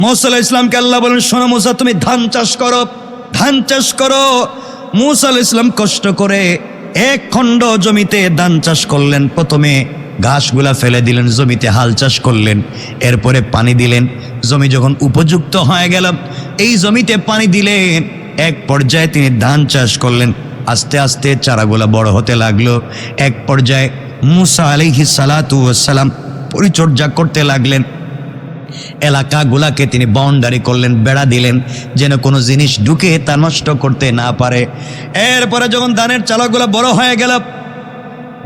মূসা আলাইহিস সালামকে আল্লাহ বলেন, শোনো মূসা, তুমি ধান চাষ করো, ধান চাষ করো। মূসা আলাইহিস সালাম কষ্ট করে এক খণ্ড জমিতে ধান চাষ করলেন। প্রথমে ঘাসগুলা ফেলে দিলেন, জমিতে হাল চাষ করলেন, এরপরে পানি দিলেন। জমি যখন উপযুক্ত হয়ে গেল, এই জমিতে পানি দিলেন। এক পর্যায়ে তিনি ধান চাষ করলেন। আস্তে আস্তে চারাগুলা বড় হতে লাগলো। এক পর্যায়ে মূসা আলাইহিস সালাতু ওয়াস সালাম পরিচর্যা করতে লাগলেন। এলাকাগুলাকে তিনি বাউন্ডারি করলেন, বেড়া দিলেন, যেন কোনো জিনিস ঢুকে তা নষ্ট করতে না পারে। এরপরে যখন ধানের চারাগুলা বড় হয়ে গেল,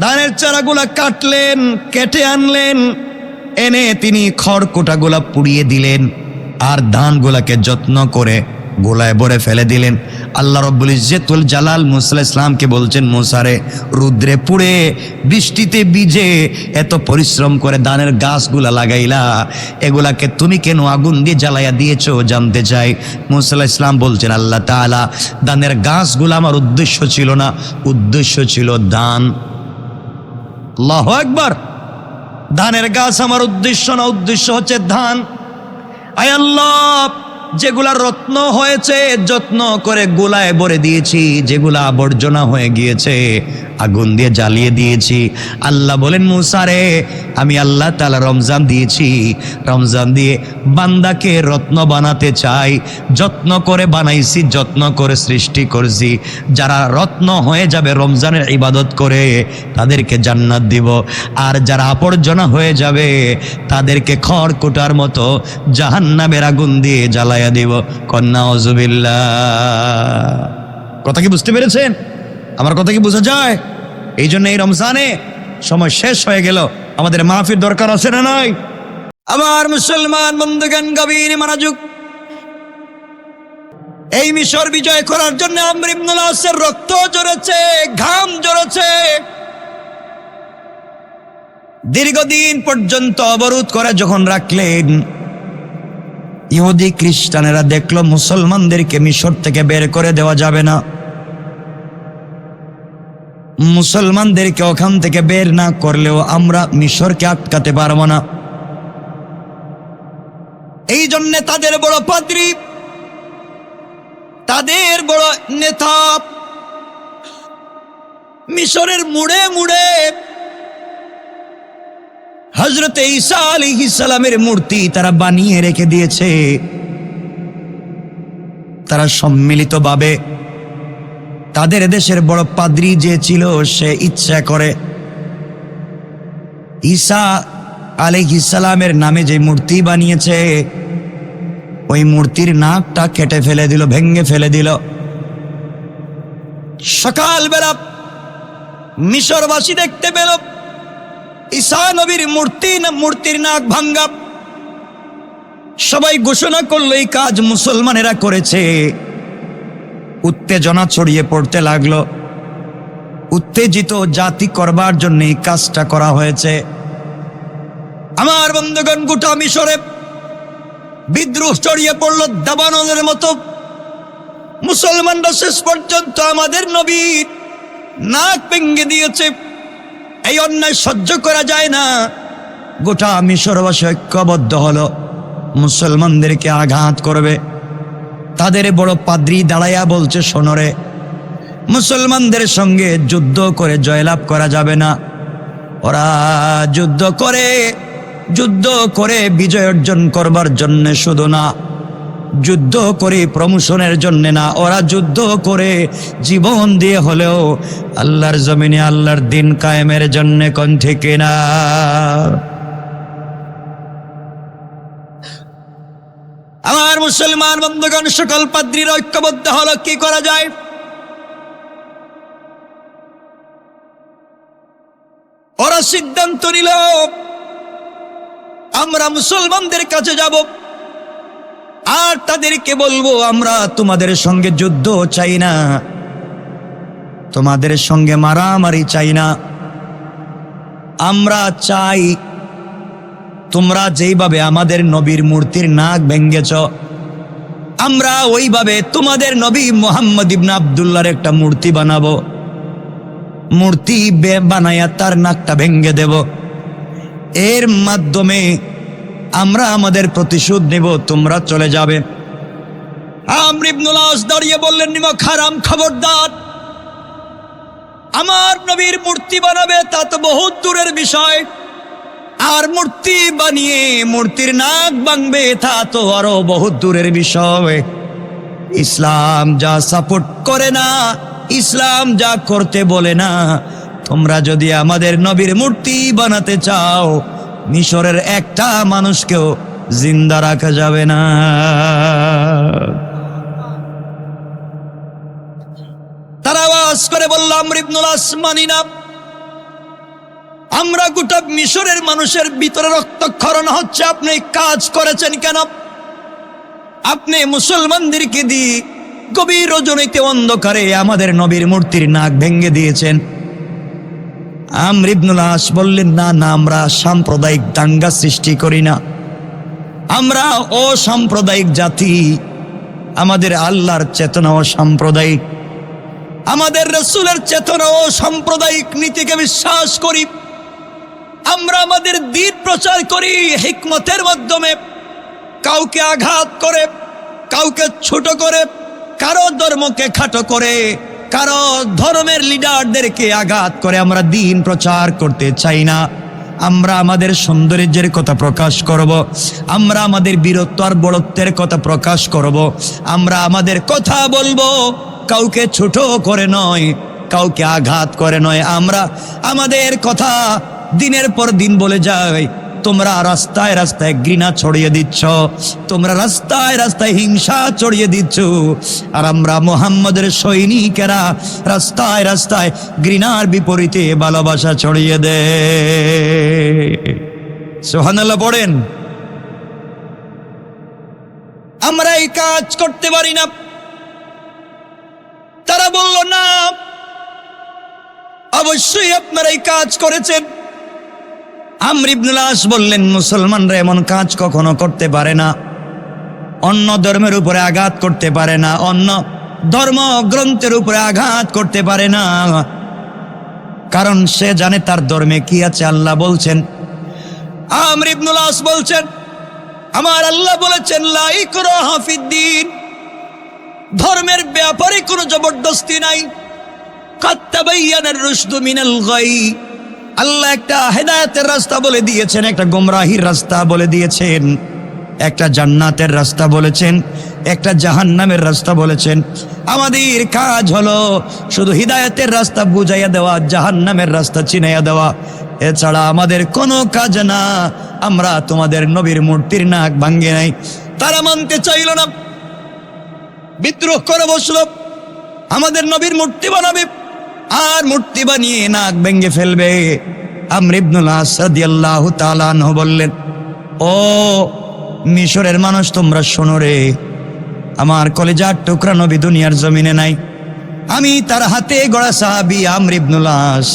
ধানের চারাগুলা কাটলেন, কেটে আনলেন, এনে তিনি খড়কুটাগুলা পুড়িয়ে দিলেন, আর ধানগুলাকে যত্ন করে গোলায় ভরে ফেলে দিলেন। আল্লাহ রব্বুল ইজ্জতুল জালাল মূসা আলাইহিস সালামকে বলছেন, মূসারে, রুদ্রে পুড়ে বৃষ্টিতে ভিজে এত পরিশ্রম করে ধানের গাছগুলা লাগাইলা, এগুলাকে তুমি কেন আগুন দিয়ে জ্বালাইয়া দিয়েছো জানতে চাই। মূসা আলাইহিস সালাম বলছেন, আল্লাহ তাআলা, ধানের গাছগুলো আমার উদ্দেশ্য ছিল না, উদ্দেশ্য ছিল ধান। আল্লাহু আকবার। ধানের গাছ আমার উদ্দেশ্য না, উদ্দেশ্য হচ্ছে ধান। আয় আল্লাহ, যেগুলা রত্ন হয়েছে যত্ন করে গোলায় ভরে দিয়েছি, যেগুলা আবর্জনা হয়ে গিয়েছে আগুন দিয়ে জ্বালিয়ে দিয়েছি। আল্লাহ বলেন, মূসা রে, আমি আল্লাহ তাআলা রমজান দিয়েছি, রমজান দিয়ে বান্দাকে রত্ন বানাতে চাই। যত্ন করে বানাইছি, যত্ন করে সৃষ্টি করছি। যারা রত্ন হয়ে যাবে রমজানের ইবাদত করে, তাদেরকে জান্নাত দিব। আর যারা আবর্জনা হয়ে যাবে, তাদেরকে খড়কুটার মতো জাহান্নামের আগুন দিয়ে জ্বালাইয়া দিব। কন্যা আউযুবিল্লাহ। কথা কি বুঝতে পেরেছেন? আমার কথা কি বোঝা যায়? এই জন্য এই রমজানে সময় শেষ হয়ে গেল, আমাদের মাহফিল দরকার আছে না নাই? আমার মুসলমান বন্ধুগণ, গভীর মনোযোগ। এই মিশর বিজয় করার জন্য আমর ইবনুল আসের রক্ত ঝরেছে, ঘাম ঝরেছে। দীর্ঘদিন পর্যন্ত অবরোধ করে যখন রাখলেন, ইহুদি খ্রিস্টানেরা দেখলো মুসলমানদেরকে মিশর থেকে বের করে দেওয়া যাবে না, মুসলমানদেরকে ওখান থেকে বের না করলেও আমরা মিশরকে আটকাতে পারবো না। এই জন্য তাদের বড় পাদ্রী, তাদের বড় নেতা মিশরের মুড়ে মুড়ে হযরত ঈসা আলাইহিস সালামের মূর্তি তারা বানিয়ে রেখে দিয়েছে। তারা সম্মিলিতভাবে, তাদের দেশের বড় পাদ্রী যে ছিল, সে ইচ্ছা করে ঈসা আলাইহিস সালামের নামে যে মূর্তি বানিয়েছে, ওই মূর্তির নাকটা কেটে ফেলে দিল, ভেঙে ফেলে দিল। সকালবেলা মিশরবাসী দেখতে পেল ঈসা নবীর মূর্তির নাক ভাঙ্গা। সবাই ঘোষণা করলো এই কাজ মুসলমানেরা করেছে। উত্তেজনা ছড়িয়ে পড়তে লাগলো। উত্তেজিত জাতি করবার জন্য এই কাজটা করা হয়েছে। আমার বন্ধুগণ, গোটা মিশরে বিদ্রোহ ছড়িয়ে পড়লো দাবানলের মতো। মুসলমানরা শেষ পর্যন্ত আমাদের নবীর নাক ভেঙে দিয়েছে। এই অন্যায় সহ্য করা যায় না। গোটা মিশরবাসী ঐক্যবদ্ধ হলো, মুসলমানদেরকে আঘাত করবে। তাদের বড় পাদ্রী দাঁড়াইয়া বলছে, শোনরে, মুসলমানদের সঙ্গে যুদ্ধ করে জয়লাভ করা যাবে না। ওরা যুদ্ধ করে বিজয় অর্জন করবার জন্য শুধু না, যুদ্ধ করে প্রমোশনের জন্য না, ওরা যুদ্ধ করে জীবন দিয়ে হলেও আল্লাহর জমিনে আল্লাহর দিন কায়েমের জন্য। কোন ঠিক না? আমার মুসলমান বন্ধুগণ, সকল পাদ্রীরা ঐক্যবদ্ধ হলো, কি করা যায়? ওরা সিদ্ধান্ত নিল, আমরা মুসলমানদের কাছে যাব আর তাদেরকে বলবো, আমরা তোমাদের সঙ্গে যুদ্ধ চাই না, তোমাদের সঙ্গে মারামারি চাই না। আমরা চাই তোমরা যেইভাবে আমাদের নবীর মূর্তির নাক ভেঙ্গেছ, আমরা ওইভাবে তোমাদের নবী মুহাম্মদ ইবনে আব্দুল্লাহর একটা মূর্তি বানাবো। মূর্তি বানায়া তার নাকটা ভেঙ্গে দেব। এর মাধ্যমে আমরা আমাদের প্রতিশোধ নেব, তোমরা চলে যাবে। আমর ইবনুল আস দাঁড়িয়ে বললেন, নিমক হারাম, খবরদার, আমার নবীর মূর্তি বানাবে তা তো বহুত দূরের বিষয়, আর মূর্তি বানিয়ে মূর্তির নাক ভাঙবে তা তো আরো বহুত দূরের বিষয়। ইসলাম যা সাপোর্ট করে না, ইসলাম যা করতে বলে না, তোমরা যদি আমাদের নবীর মূর্তি বানাতে চাও, মিশরের একটা মানুষকেও জিন্দা রাখা যাবে না। তারা আওয়াজ করে বলল, আমর ইবনুল আস, মানি না, আমরা গোটা মিশরের মানুষের ভিতরে রক্তক্ষরণ হচ্ছে, আপনি কাজ করেছেন কেন? আপনি মুসলমানদেরকে দিয়ে গভীর রজনীতে অন্ধকারে আমাদের নবীর মূর্তির নাক ভেঙে দিয়েছেন। আমর ইবনুল আস বললেন, না না, আমরা সাম্প্রদায়িক দাঙ্গা সৃষ্টি করি না, আমরা অসাম্প্রদায়িক জাতি, আমাদের আল্লাহর চেতনা ও সাম্প্রদায়িক, আমাদের রাসূলের চেতনা ও সাম্প্রদায়িক নীতিকে বিশ্বাস করি। আমরা আমাদের দ্বীন প্রচার করি হিকমতের মাধ্যমে, কাউকে আঘাত করে, কাউকে ছোট করে, কারো ধর্মকে খাটো করে, কারো ধর্মের লিডারদেরকে আঘাত করে আমরা দ্বীন প্রচার করতে চাই না। আমরা আমাদের সৌন্দর্যের কথা প্রকাশ করব, আমরা আমাদের বীরত্ব আর বড়ত্বের কথা প্রকাশ করব, আমরা আমাদের কথা বলবো, কাউকে ছোট করে নয়, কাউকে আঘাত করে নয়। আমরা আমাদের কথা দিনের পর দিন বলে যাই। তোমরা রাস্তায় রাস্তায় ঘৃণা ছড়িয়ে দিচ্ছ, তোমরা রাস্তায় রাস্তায় হিংসা ছড়িয়ে দিচ্ছ, আর আমরা মুহাম্মদের সৈনিকেরা রাস্তায় রাস্তায় ঘৃণার বিপরীতে ভালোবাসা ছড়িয়ে দে। সুবহানাল্লাহ পড়েন। আমরা এই কাজ করতে পারি না। তারা বলল, না, অবশ্যই আপনারা এই কাজ করেছেন। আমর ইবনুল আস বললেন, মুসলমানরা এমন কাজ কখনো করতে পারে না, অন্য ধর্মের উপরে আঘাত করতে পারে না, অন্য ধর্ম গ্রন্থের উপরে আঘাত করতে পারে না, কারণ সে জানে তার ধর্মে কি আছে। আল্লাহ বলছেন, আমর ইবনুল আস বলছেন, আমার আল্লাহ বলেছেন, লা ইকরাহা ফিদ্দীন, ধর্মের ব্যাপারে কোনো জবরদস্তি নাই। কাদ তাবায়্যানার রুশদু মিনাল গাই, আল্লাহ একটা হেদায়েতের রাস্তা বলে দিয়েছেন, একটা গোমরাহির রাস্তা বলে দিয়েছেন, একটা জান্নাতের রাস্তা বলেছেন, একটা জাহান্নামের রাস্তা বলেছেন। আমাদের কাজ হলো শুধু হিদায়াতের রাস্তা বুঝাইয়া দেওয়া, জাহান্নামের রাস্তা চিনাইয়া দেওয়া, এছাড়া আমাদের কোনো কাজ না। আমরা তোমাদের নবীর মূর্তির নাক ভাঙ্গে নাই। তারা মানতে চাইল না, বিদ্রোহ করে বসলো, আমাদের নবীর মূর্তি বানাবে আর মূর্তি বানিয়ে নাক ভেঙ্গে ফেলবে। আমর ইবনুল আস রাদিয়াল্লাহু তাআলা আনহু বললেন, ও মিশরের মানুষ, তোমরা শোনো রে, আমার কলেজার টুকরা নবী দুনিয়ার জমিনে নাই। আমি তার হাতে গড়া সাহাবী আমর ইবনুল আস,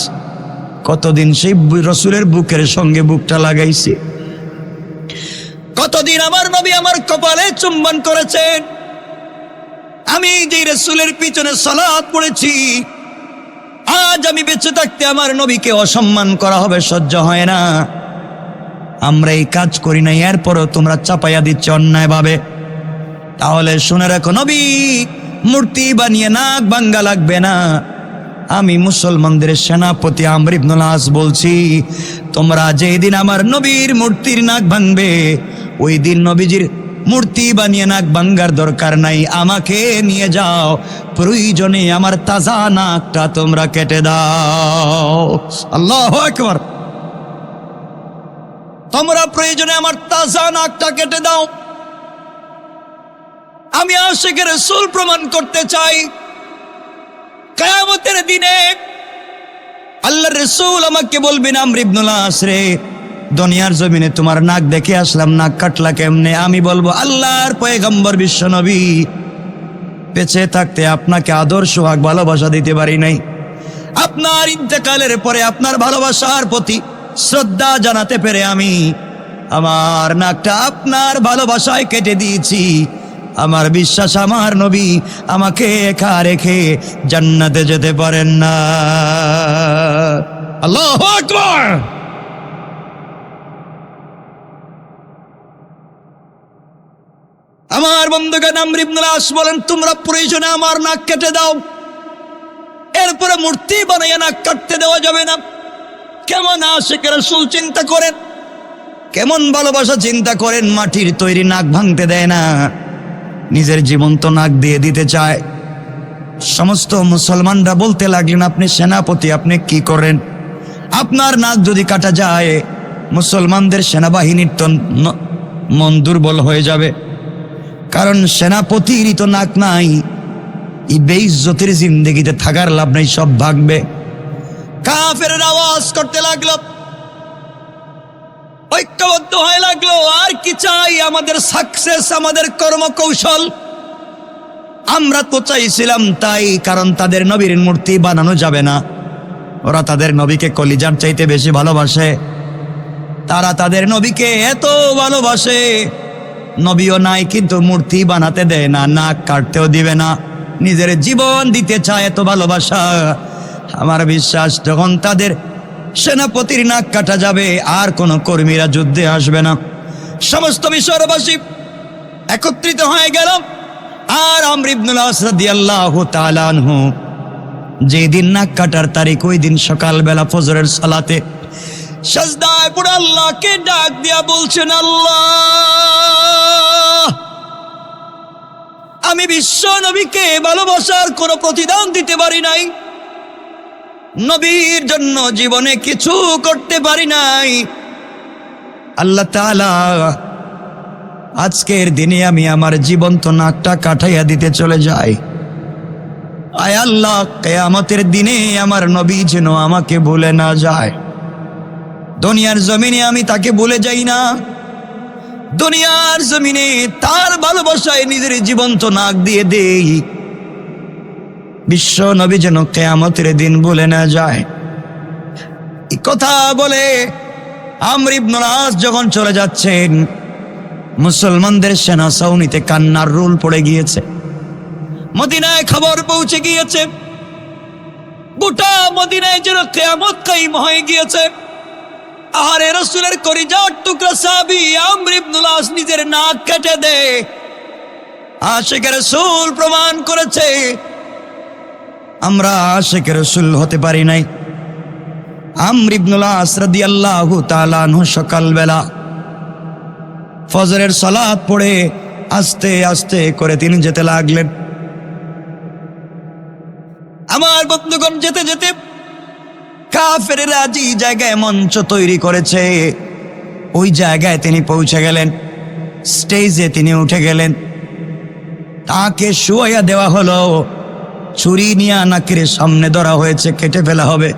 কতদিন সেই রাসূলের বুকের সঙ্গে বুকটা লাগাইছি, কতদিন আমার নবী আমার কপালে চুম্বন করেছেন, আমি যে রাসূলের পিছনে সালাত পড়েছি। আজ আমি বেঁচে থাকতে আমার নবীকে অসম্মান করা হবে, সহ্য হয় না। আমরা এই কাজ করি না, এরপরও তোমরা চাপাইয়া দিচ্ছ অন্যায় ভাবে। তাহলে শুনে রাখো, নবী মূর্তি বানিয়ে নাক ভাঙ্গা লাগবে না। আমি মুসলমানদের সেনাপতি আমর ইবনুল আস বলছি, তোমরা যেই দিন আমার নবীর মূর্তির নাক ভাঙবে, ওই দিন নবীজির মূর্তি বানিয়ে নাক ভাঙ্গার দরকার নাই, আমাকে নিয়ে যাও, প্রয়োজনে আমার তাজা নাকটা তোমরা কেটে দাও। আল্লাহু আকবার। তোমরা প্রয়োজনে আমার তাজা নাকটা কেটে দাও। আমি আশিকের রাসূল প্রমাণ করতে চাই, কিয়ামতের দিনে আল্লাহর রাসূল আমাকে বলবেন, আমর ইবনুল আস রে, দুনিয়ার জমিনে তোমার নাক দেখে আসলাম, নাক কাটলা কেমনে? আমি বলবো, আল্লাহর পয়গম্বর বিশ্ব নবী, বেঁচে থাকতে আপনাকে আদর সোহাগ ভালোবাসা দিতে পারি নাই, আপনার ইন্তেকালের পরে আপনার ভালোবাসার প্রতি শ্রদ্ধা জানাতে পেরে আমি আমার নাকটা আপনার ভালোবাসায় কেটে দিয়েছি। আমার বিশ্বাস, আমার নবী আমাকে একা রেখে জান্নাতে যেতে পারেন না। আল্লাহু আকবার। আমার বন্ধুগণ, আমর ইবনুল আস বলেন, তোমরা প্রয়োজনে আমার নাক কেটে দাও, এরপরে মূর্তি বানাইয়া নাক কাটতে দেওয়া যাবে না। কেমন আশিক রাসূল চিন্তা করেন, কেমন ভালোবাসা চিন্তা করেন, মাটির তৈরি নাক ভাঙতে দেয় না, নিজের জীবন্ত নাক দিয়ে দিতে চায়। সমস্ত মুসলমানরা বলতে লাগলেন, আপনি সেনাপতি, আপনি কি করেন? আপনার নাক যদি কাটা যায় মুসলমানদের সেনাবাহিনীর তো মন দুর্বল হয়ে যাবে, কারণ সেনাপতিরই তো নাক নাই। এই বেইজ্জতির জিন্দেগিতে থাকার লাভ নাই, সব ভাগবে। কাফেরের আওয়াজ করতে লাগলো, ঐক্যবদ্ধ হয়ে লাগলো, আর কি চাই? আমাদের সাকসেস, আমাদের কর্মকৌশল। আমরা তো চাইছিলাম তাই, কারণ তাদের নবীর মূর্তি বানানো যাবে না, ওরা তাদের নবীকে কলিজার চাইতে বেশি ভালোবাসে। তারা তাদের নবীকে এত ভালোবাসে, নবীও নাই কিন্তু মূর্তি বানাতে দেয় না, নাক কাটতেও দিবে না, নিজের জীবন দিতে চায়, এত ভালোবাসা। আমার বিশ্বাস যখন তাদের সেনাপতির নাক কাটা যাবে আর কোনো কর্মীরা যুদ্ধে আসবে না। সমস্ত মিশরবাসী একত্রিত হয়ে গেল। আর আমর ইবনুল আস রাদিয়াল্লাহু তাআলা আনহু যেদিন নাক কাটার তারিখ, ওই দিন সকালবেলা ফজরের সালাতে সাজদায় পড়ে আল্লাহকে ডাক দিয়া বলছেন, আল্লাহ, আমি বিশ্ব নবীকে ভালোবাসার কোনো প্রতিদান দিতে পারি নাই, নবীর জন্য জীবনে কিছু করতে পারি নাই। আল্লাহ তাআলা, আজকের দিনে আমি আমার জীবন্ত নাকটা কাটাইয়া দিতে চলে যাই। আয় আল্লাহ, কিয়ামতের দিনে আমার নবী যেন আমাকে ভুলে না যায়। দুনিয়ার জমিনে আমি তাকে ভুলে যাই না, দুনিয়ার জমিনে তার ভালোবাসায় নিজের জীবন্ত নাক দিয়ে দেই, বিশ্ব নবী যেন কিয়ামতের দিন ভুলে না যায়। এই কথা বলে আমর ইবনুল আস যখন চলে যাচ্ছেন, মুসলমানদের সেনা ছাউনিতে কান্নার রোল পড়ে গিয়েছে। মদিনায় খবর পৌঁছে গিয়েছে, গোটা মদিনায় যেন কিয়ামত কায়েম হয়ে গিয়েছে। আরে রাসূলের কলিজার টুকরা সাহাবী আমর ইবনুল আস নিজের নাক কেটে দেয়। আশিক রাসূল প্রমাণ করেছে আমরা আশিক রাসূল হতে পারি নাই। আমর ইবনুল আস রাদিয়াল্লাহু তাআলা আনহু সকালবেলা ফজরের সালাত পড়ে আস্তে আস্তে করে তিনি যেতে লাগলেন। আমার বন্ধুগণ, যেতে যেতে কাফেরেরা যে জায়গায় মঞ্চ তৈরি করেছে ওই জায়গায় তিনি পৌঁছে গেলেন। স্টেজে তিনি উঠে গেলেন, তাকে শুয়াইয়া দেওয়া হলো, ছুরি নিয়ে নাকের সামনে ধরা হয়েছে, কেটে ফেলা হবে।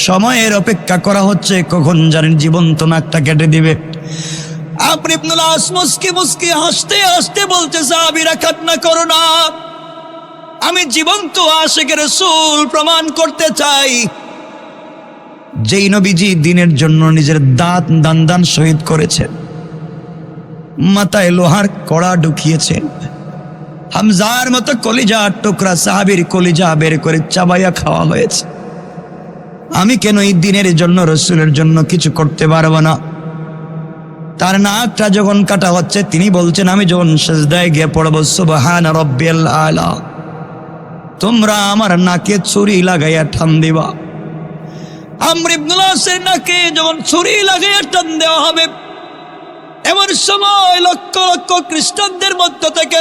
সময়ের অপেক্ষা করা হচ্ছে, কখন জানেন জীবন্ত নাকটা কেটে দিবে। আমর ইবনুল আস মুস্কি মুস্কি হাসতে হাসতে বলছে, সাহাবীরা কান্না করো না, আমি জীবন্ত আশিক রাসূল প্রমাণ করতে চাই, যেই নবীজি দিনের জন্য নিজের দাঁত দান শহীদ করেছেন, মাথায় লোহার কড়া ঢুকিয়েছেন, হামজার মতো কলিজার টুকরা সাহাবীর কলিজা বের করে চাবাইয়া খাওয়া হয়েছে। আমি কেন এই দিনের জন্য, রাসূলের জন্য কিছু করতে পারবো না? তার নাকটা যখন কাটা হচ্ছে তিনি বলছেন, আমি যখন সিজদায় গিয়ে পড়ব সুবহান রাব্বিয়াল আলা, তোমরা আমার নাকে ছুরি লাগাইয়া টান দিবা। আমর ইবনুল আসের নাকে যখন ছুরি লাগাইয়া টান দেওয়া হবে, এমন সময় লক্ষ লক্ষ খ্রিস্টানদের মধ্য থেকে,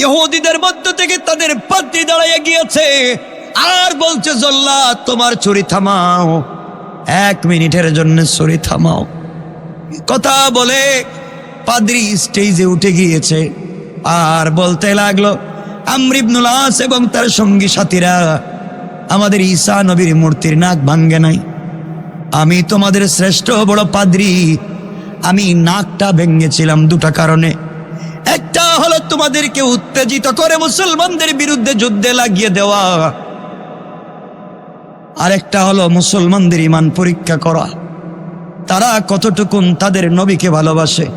ইহুদিদের মধ্য থেকে তাদের পাদ্রী দাঁড়াইয়া গিয়েছে আর বলছে, জল্লাদ তোমার ছুরি থামাও, 1 মিনিটের জন্য ছুরি থামাও। কথা বলে পাদ্রী স্টেজে উঠে গিয়েছে আর বলতে লাগলো, আমর ইবনুল আস এবং তার সঙ্গী সাথীরা, আমাদের ঈসা নবীর মূর্তির নাক ভাঙ্গে নাই, আমি তোমাদের শ্রেষ্ঠ বড় পাদ্রী, আমি নাকটা ভেঙেছিলাম 2টা কারণে। একটা হলো তোমাদেরকে উত্তেজিত করে মুসলমানদের বিরুদ্ধে যুদ্ধে লাগিয়ে দেওয়া, আর একটা হলো মুসলমানদের ঈমান পরীক্ষা করা, তারা কতটুকুন তাদের নবীকে ভালোবাসে।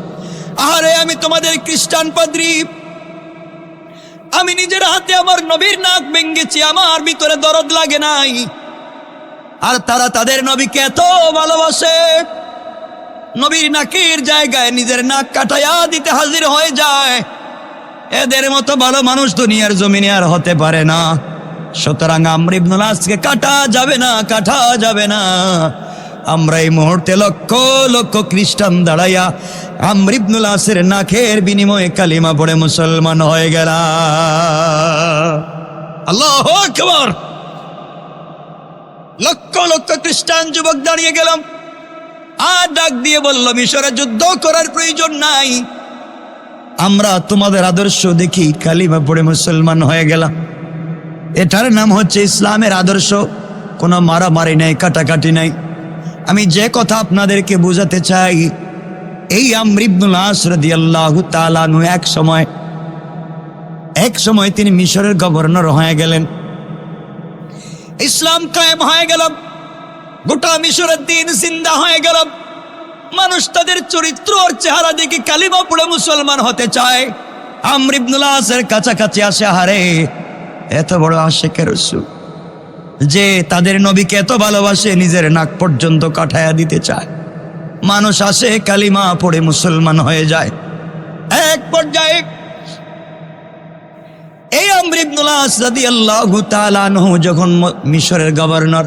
আরে আমি তোমাদের খ্রিস্টান পাদ্রী, আমি নিজের হাতে আমার নবীর নাক ভেঙেছি, আমার ভিতরে দরদ লাগে নাই, আর তারা তাদের নবীকে এত ভালোবাসে, নবীর নাকের জায়গায় নিজের নাক কাটাইয়া দিতে হাজির হয়ে যায়। এদের মতো ভালো মানুষ দুনিয়ার জমিনে আর হতে পারে না। সুতরাং আমর ইবনুল আসকে কাটা যাবে না, কাটা যাবে না। আমরা এই মুহূর্তে লক্ষ লক্ষ খ্রিস্টান দাঁড়াইয়া আমর ইবনুল আসের নাকের বিনিময়ে কালিমা পড়ে মুসলমান হয়ে গেল। আল্লাহু আকবার। লক্ষ লক্ষ খ্রিস্টান যুবক দাঁড়িয়ে গেলাম, আর ডাক দিয়ে বলল, মিশরে যুদ্ধ করার প্রয়োজন নাই, আমরা তোমাদের আদর্শ দেখি কালিমা পড়ে মুসলমান হয়ে গেলাম। এটার নাম হচ্ছে ইসলামের আদর্শ। কোনো মারামারি নাই, কাটাকাটি নাই। আমি যে কথা আপনাদেরকে বোঝাতে চাই, এই আমর ইবনুল আস রাদিয়াল্লাহু তাআলা আনহু এক সময় তিনি মিশরের গভর্নর হয়ে গেলেন। ইসলাম কায়েম হয়ে গেল, গোটা মিশরের দিন জিন্দা হয়ে গেল। মানুষ তাদের চরিত্র আর চেহারা দেখে কালিমা পড়ে মুসলমান হতে চায়। আমর ইবনুল আসের কাছাকাছি আসে, হারে এত বড় আশিকে রাসূল যে তাদের নবীকে এত ভালোবাসে, নিজের নাক পর্যন্ত কাটায়া দিতে চায়। মানুষ আসে, কালিমা পড়ে মুসলমান হয়ে যায়। এক পর্যায়ে এই আমর ইবনুল আস রাদিয়াল্লাহু তাআলা আনহু যখন মিশরের গভর্নর,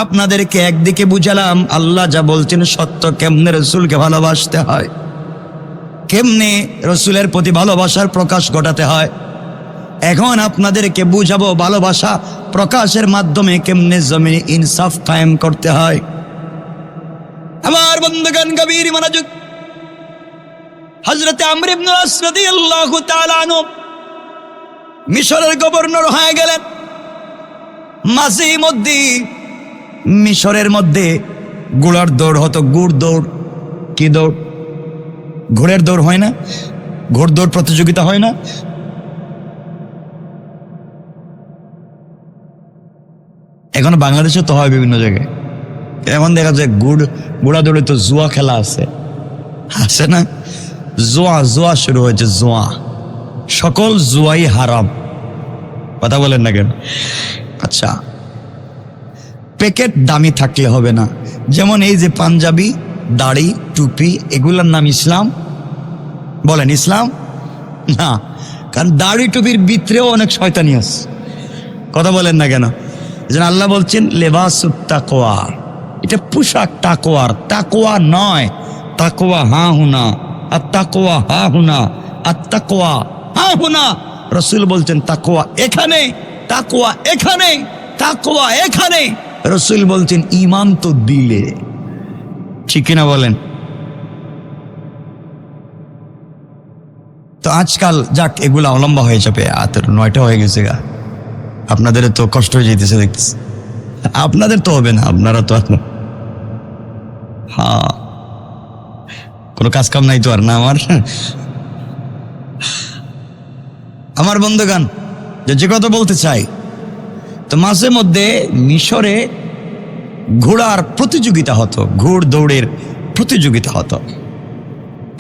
আপনাদেরকে একদিকে বুঝালাম আল্লাহ যা বলছেন সত্য, কেমনে রসুলকে ভালোবাসতে হয়, কেমনে রসুলের প্রতি ভালোবাসার প্রকাশ ঘটাতে হয়। এখন আপনাদেরকে বুঝাবো ভালোবাসা প্রকাশের মাধ্যমে কেমনে জমিনে ইনসাফ কায়েম করতে হয়। আমার বন্ধুগণ, গভীর মনোযোগ। হযরত আমর ইবনুল আস রাদিয়াল্লাহু তাআলা আনহু মিশরের গভর্নর হয়ে গেলেন। মাঝে মধ্যে মিশরের মধ্যে ঘোড়ার দৌড় হতো। গুড় দৌড়, কি দৌড়? ঘোড়ের দৌড় হয় না? ঘোড় দৌড় প্রতিযোগিতা হয় না? এখন বাংলাদেশে তো হয় বিভিন্ন জায়গায়। এখন দেখা যায় ঘোড়া দৌড়ে তো জুয়া খেলা আছে না? জুয়া শুরু হয়েছে। জুয়া, সকল জুয়াই হারাম। কথা বলেন না কেন? আচ্ছা, প্যাকেট দামি থাকলে হবে না। যেমন এই যে পাঞ্জাবি, দাড়ি, টুপি, এগুলার নাম ইসলাম? বলেন ইসলাম? না, কারণ দাড়ি টুপির ভিতরেও অনেক শয়তানি আছে। কথা বলেন না কেন? যেন আল্লাহ বলছেন লেবাসুত তাকওয়া, এটা পোশাক তাকওয়ার। তাকওয়া নয়, তাকওয়া হা হুনা, আর তাকওয়া হা হুনা, আর তাকওয়া হা হুনা। রসুল বলছেন তাকওয়া এখানে, তাকওয়া এখানে, তাকওয়া এখানে। রসুল বলছেন ঈমান তো দিলে। ঠিক কিনা বলেন? তো আজকাল যাক, এগুলা অলম্বা হয়ে যাবে। 9টা হয়ে গেছে গা। আপনাদের তো কষ্ট হয়ে যেতেছে দেখতেছি। আপনাদের তো হবে না, আপনারা তো হ্যাঁ, কোনো কাজ কাম নাই তো আর না আমার বন্ধুগান, যে কথা বলতে চাই, তো মাঝে মধ্যে মিশরে ঘোড়ার প্রতিযোগিতা হতো, ঘোড় দৌড়ের প্রতিযোগিতা হতো।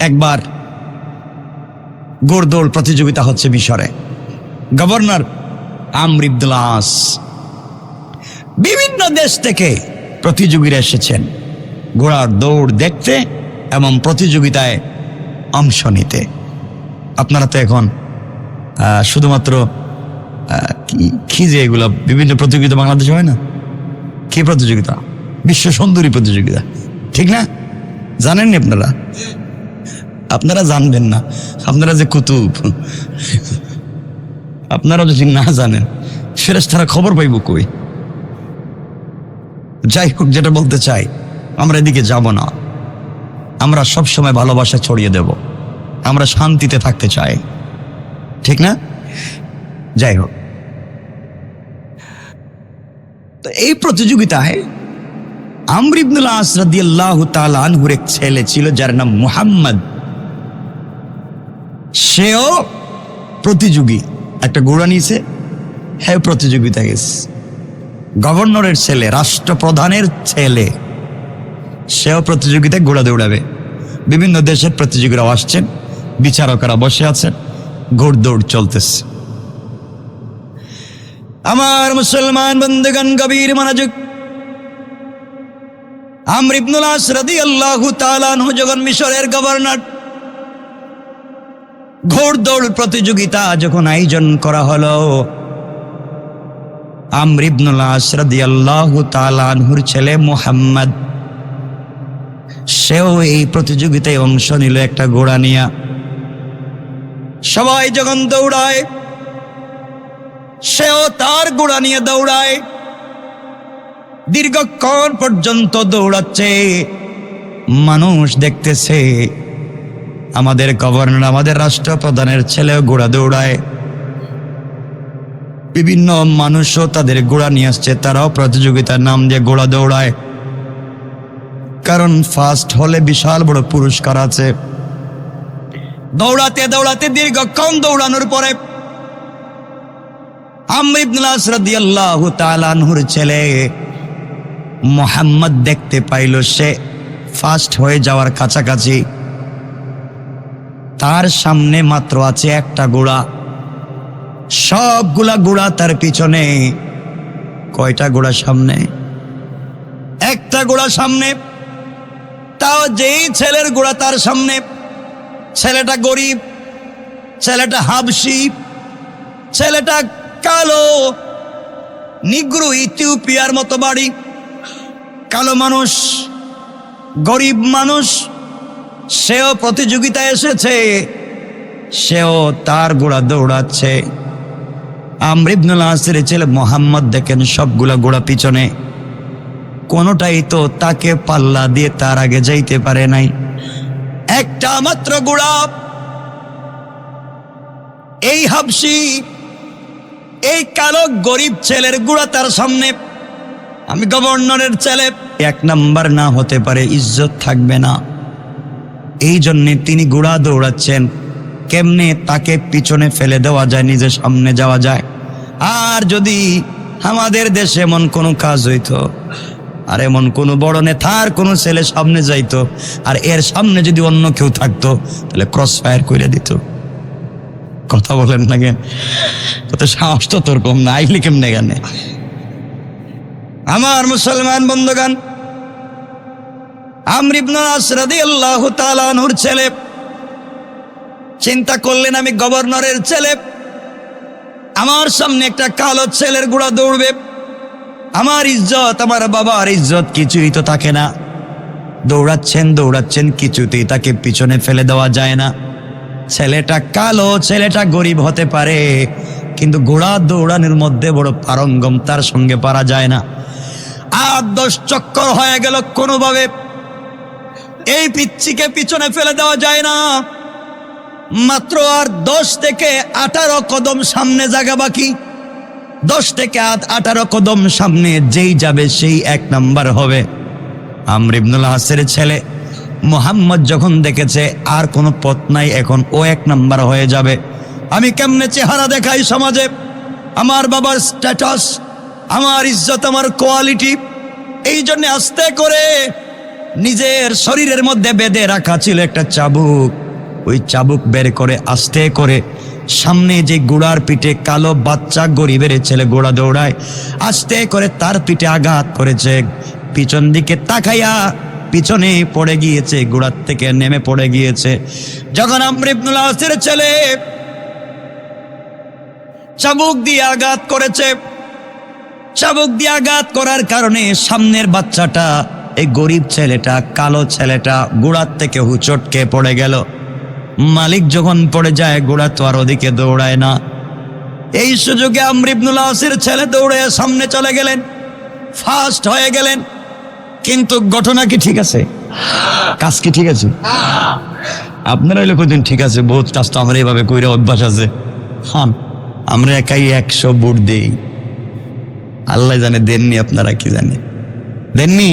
একবার ঘোড় দৌড় প্রতিযোগিতা হচ্ছে মিশরে। গভর্নর আমর ইবনুল আস, বিভিন্ন দেশ থেকে প্রতিযোগীরা এসেছেন ঘোড়ার দৌড় দেখতে এবং প্রতিযোগিতায় অংশ নিতে। আপনারা তো এখন শুধুমাত্র কি যে এগুলো বিভিন্ন প্রতিযোগিতা বাংলাদেশে হয় না? কি প্রতিযোগিতা? বিশ্ব সুন্দরী প্রতিযোগিতা, ঠিক না? জানেননি আপনারা? আপনারা জানবেন না, আপনারা যে কুতুব। আপনারা যদি না জানেন, ফেরেশতারা খবর পাইব কই? যাই হোক, যেটা বলতে চাই, আমরা এদিকে যাব না। আমরা সব সময় ভালোবাসা ছড়িয়ে দেব। আমরা শান্তিতে থাকতে চাই, ঠিক না? যাই হোক, তো এই প্রতিযোগিতায় আমর ইবনুল আস রাদিয়াল্লাহু তাআলা আনহুর এক ছেলে ছিল যার নাম মুহাম্মদ। সেও প্রতিযোগী, একটা ঘোড়া নিয়েছে, হ্যাঁ প্রতিযোগিতা গেছে। গভর্নরের ছেলে, রাষ্ট্রপ্রধানের ছেলে, সেও প্রতিযোগিতায় ঘোড়া দৌড়াবে। বিভিন্ন দেশের প্রতিযোগীরাও আসছেন, বিচারকরা বসে আছেন, ঘোড় দৌড় চলতেছে। আমার মুসলমান বন্ধুগণ, গভীর মনোযোগ। আমর ইবনুল আস রাদিয়াল্লাহু তাআলা আনহু যখন মিশরের গভর্নর, ঘোড়দৌড় প্রতিযোগিতা যখন আয়োজন করা হলো, আমর ইবনুল আস রাদিয়াল্লাহু তাআলা আনহুর ছেলে মুহাম্মদ, সেও এই প্রতিযোগিতায় অংশ নিল একটা ঘোড়া নিয়া। সবাই যখন দৌড়ায়, সেও তার ঘোড়া নিয়ে দৌড়ায়। দীর্ঘক্ষণ পর্যন্ত দৌড়াচ্ছে, মানুষ দেখতেছে। আমাদের গভর্নর, আমাদের রাষ্ট্রপ্রধানের ছেলেও ঘোড়া দৌড়ায়। বিভিন্ন মানুষও তাদের ঘোড়া নিয়ে আসছে, তারাও প্রতিযোগিতার নাম দিয়ে ঘোড়া দৌড়ায়, কারণ ফার্স্ট হলে বিশাল বড় পুরস্কার আছে। দৌড়াতে দৌড়াতে দীর্ঘক্ষণ দৌড়ানোর পরে আমর ইবনুল আস রাদিয়াল্লাহু তাআলা আনহুর ছেলে মুহাম্মদ দেখতে পাইল সে ফার্স্ট হয়ে যাওয়ার কাছাকাছি। তার সামনে মাত্র আছে একটা ঘোড়া, সবগুলা ঘোড়া তার পিছনে। কয়টা ঘোড়া সামনে? একটা ঘোড়া সামনে, তাও যেই ছেলের ঘোড়া তার সামনে। ছেলেটা গরিব, ছেলেটা হাবশি, ছেলেটা কালো, নিগ্রো, ইথিওপিয়ার মতো বাড়ি, কালো মানুষ, গরিব মানুষ। সেও প্রতিযোগিতায় এসেছে, সেও তার ঘোড়া দৌড়াচ্ছে। আমর ইবনুল আসের ছেলে মুহাম্মদ দেখেন সবগুলা ঘোড়া পিছনে, কোনোটাই তো তাকে পাল্লা দিয়ে তার আগে যাইতে পারে নাই। একটা মাত্র ঘোড়া, এই হাবশি, এই কালো গরিব ছেলের ঘোড়া তার সামনে। আমি গভর্নরের ছেলে, এক নাম্বার না হতে পারে, ইজ্জত থাকবে না। এই জন্যে তিনি ঘোড়া দৌড়াচ্ছেন, কেমনে তাকে পিছনে ফেলে দেওয়া যায়, নিজের সামনে যাওয়া যায়। আর যদি আমাদের দেশে এমন কোনো কাজ হইতো, আর এমন কোনো বড় নেতার কোনো ছেলে সামনে যাইতো, আর এর সামনে যদি অন্য কেউ থাকতো, তাহলে ক্রস ফায়ার করে দিত। কথা বলেন না কেন? কত সাহস তো তোর কম না, আইলি কেমনে গানে? আমার মুসলমান বন্ধুগণ, আমর ইবনুল আস রাদিয়াল্লাহু তাআলা আনহুর ছেলে চিন্তা করলেন, আমি গভর্নরের ছেলে, আমার সামনে একটা কালো ছেলের ঘোড়া দৌড়বে, আমার ইজ্জত, আমার বাবার ইজ্জত কিছুই তো থাকে না। দৌড়াচ্ছেন দৌড়াচ্ছেন, কিছুতেই তাকে পিছনে ফেলে দেওয়া যায় না। ছেলেটা কালো, ছেলেটা গরিব হতে পারে, কিন্তু ঘোড়া দৌড়ানোর মধ্যে বড় পারঙ্গম, তার সঙ্গে পারা যায় না। 8-10 চক্কর হয়ে গেল, কোনোভাবে এই পিচ্চিকে পিছনে ফেলে দেওয়া যায় না। মাত্র আর 10 থেকে 18 কদম সামনে জায়গা বাকি। 10 থেকে 18 কদম সামনে যেই যাবে সেই এক নাম্বার হবে। আমর ইবনুল আসের ছেলে মুহাম্মদ যখন দেখেছে আর কোনো পথ নাই, এখন ও এক নাম্বার হয়ে যাবে, আমি কেমনে চেহারা দেখাই সমাজে, আমার বাবার স্ট্যাটাস, আমার ইজ্জত, আমার কোয়ালিটি, এই জন্য আস্তে করে নিজের শরীরের মধ্যে বেঁধে রাখা ছিল একটা চাবুক, ওই চাবুক বের করে আস্তে করে সামনে যে ঘোড়ার পিঠে কালো বাচ্চা গরিবের ছেলে ঘোড়া দৌড়ায়, আস্তে করে তার পিঠে আঘাত করেছে। পিছন দিকে তাকাইয়া পিছনে পড়ে গিয়েছে, ঘোড়ার থেকে নেমে পড়ে গিয়েছে। যখন আমর ইবনুল আসের ছেলে চাবুক দিয়ে আঘাত করেছে, চাবুক দিয়ে আঘাত করার কারণে সামনের বাচ্চাটা, এই গরিব ছেলেটা, কালো ছেলেটা ঘোড়ার থেকে হুচটকে পড়ে গেল। মালিক যখন পড়ে যায়, ঘোড়া তো আর ওদিকে দৌড়ায় না। এই সুযোগে আমর ইবনুল আসের ছেলে দৌড়ে সামনে চলে গেলেন, ফার্স্ট হয়ে গেলেন। কিন্তু ঘটনা কি ঠিক আছে? কাজ কি ঠিক আছে? আপনারা হইলে কদিন ঠিক আছে, বহুত কাজ তো আমরা এইভাবে কইরা অভ্যাস আছে। হ্যাঁ, আমরা একাই 100 ভোট দেই, আল্লাহ জানে দেননি, আপনারা কি জানে দেননি,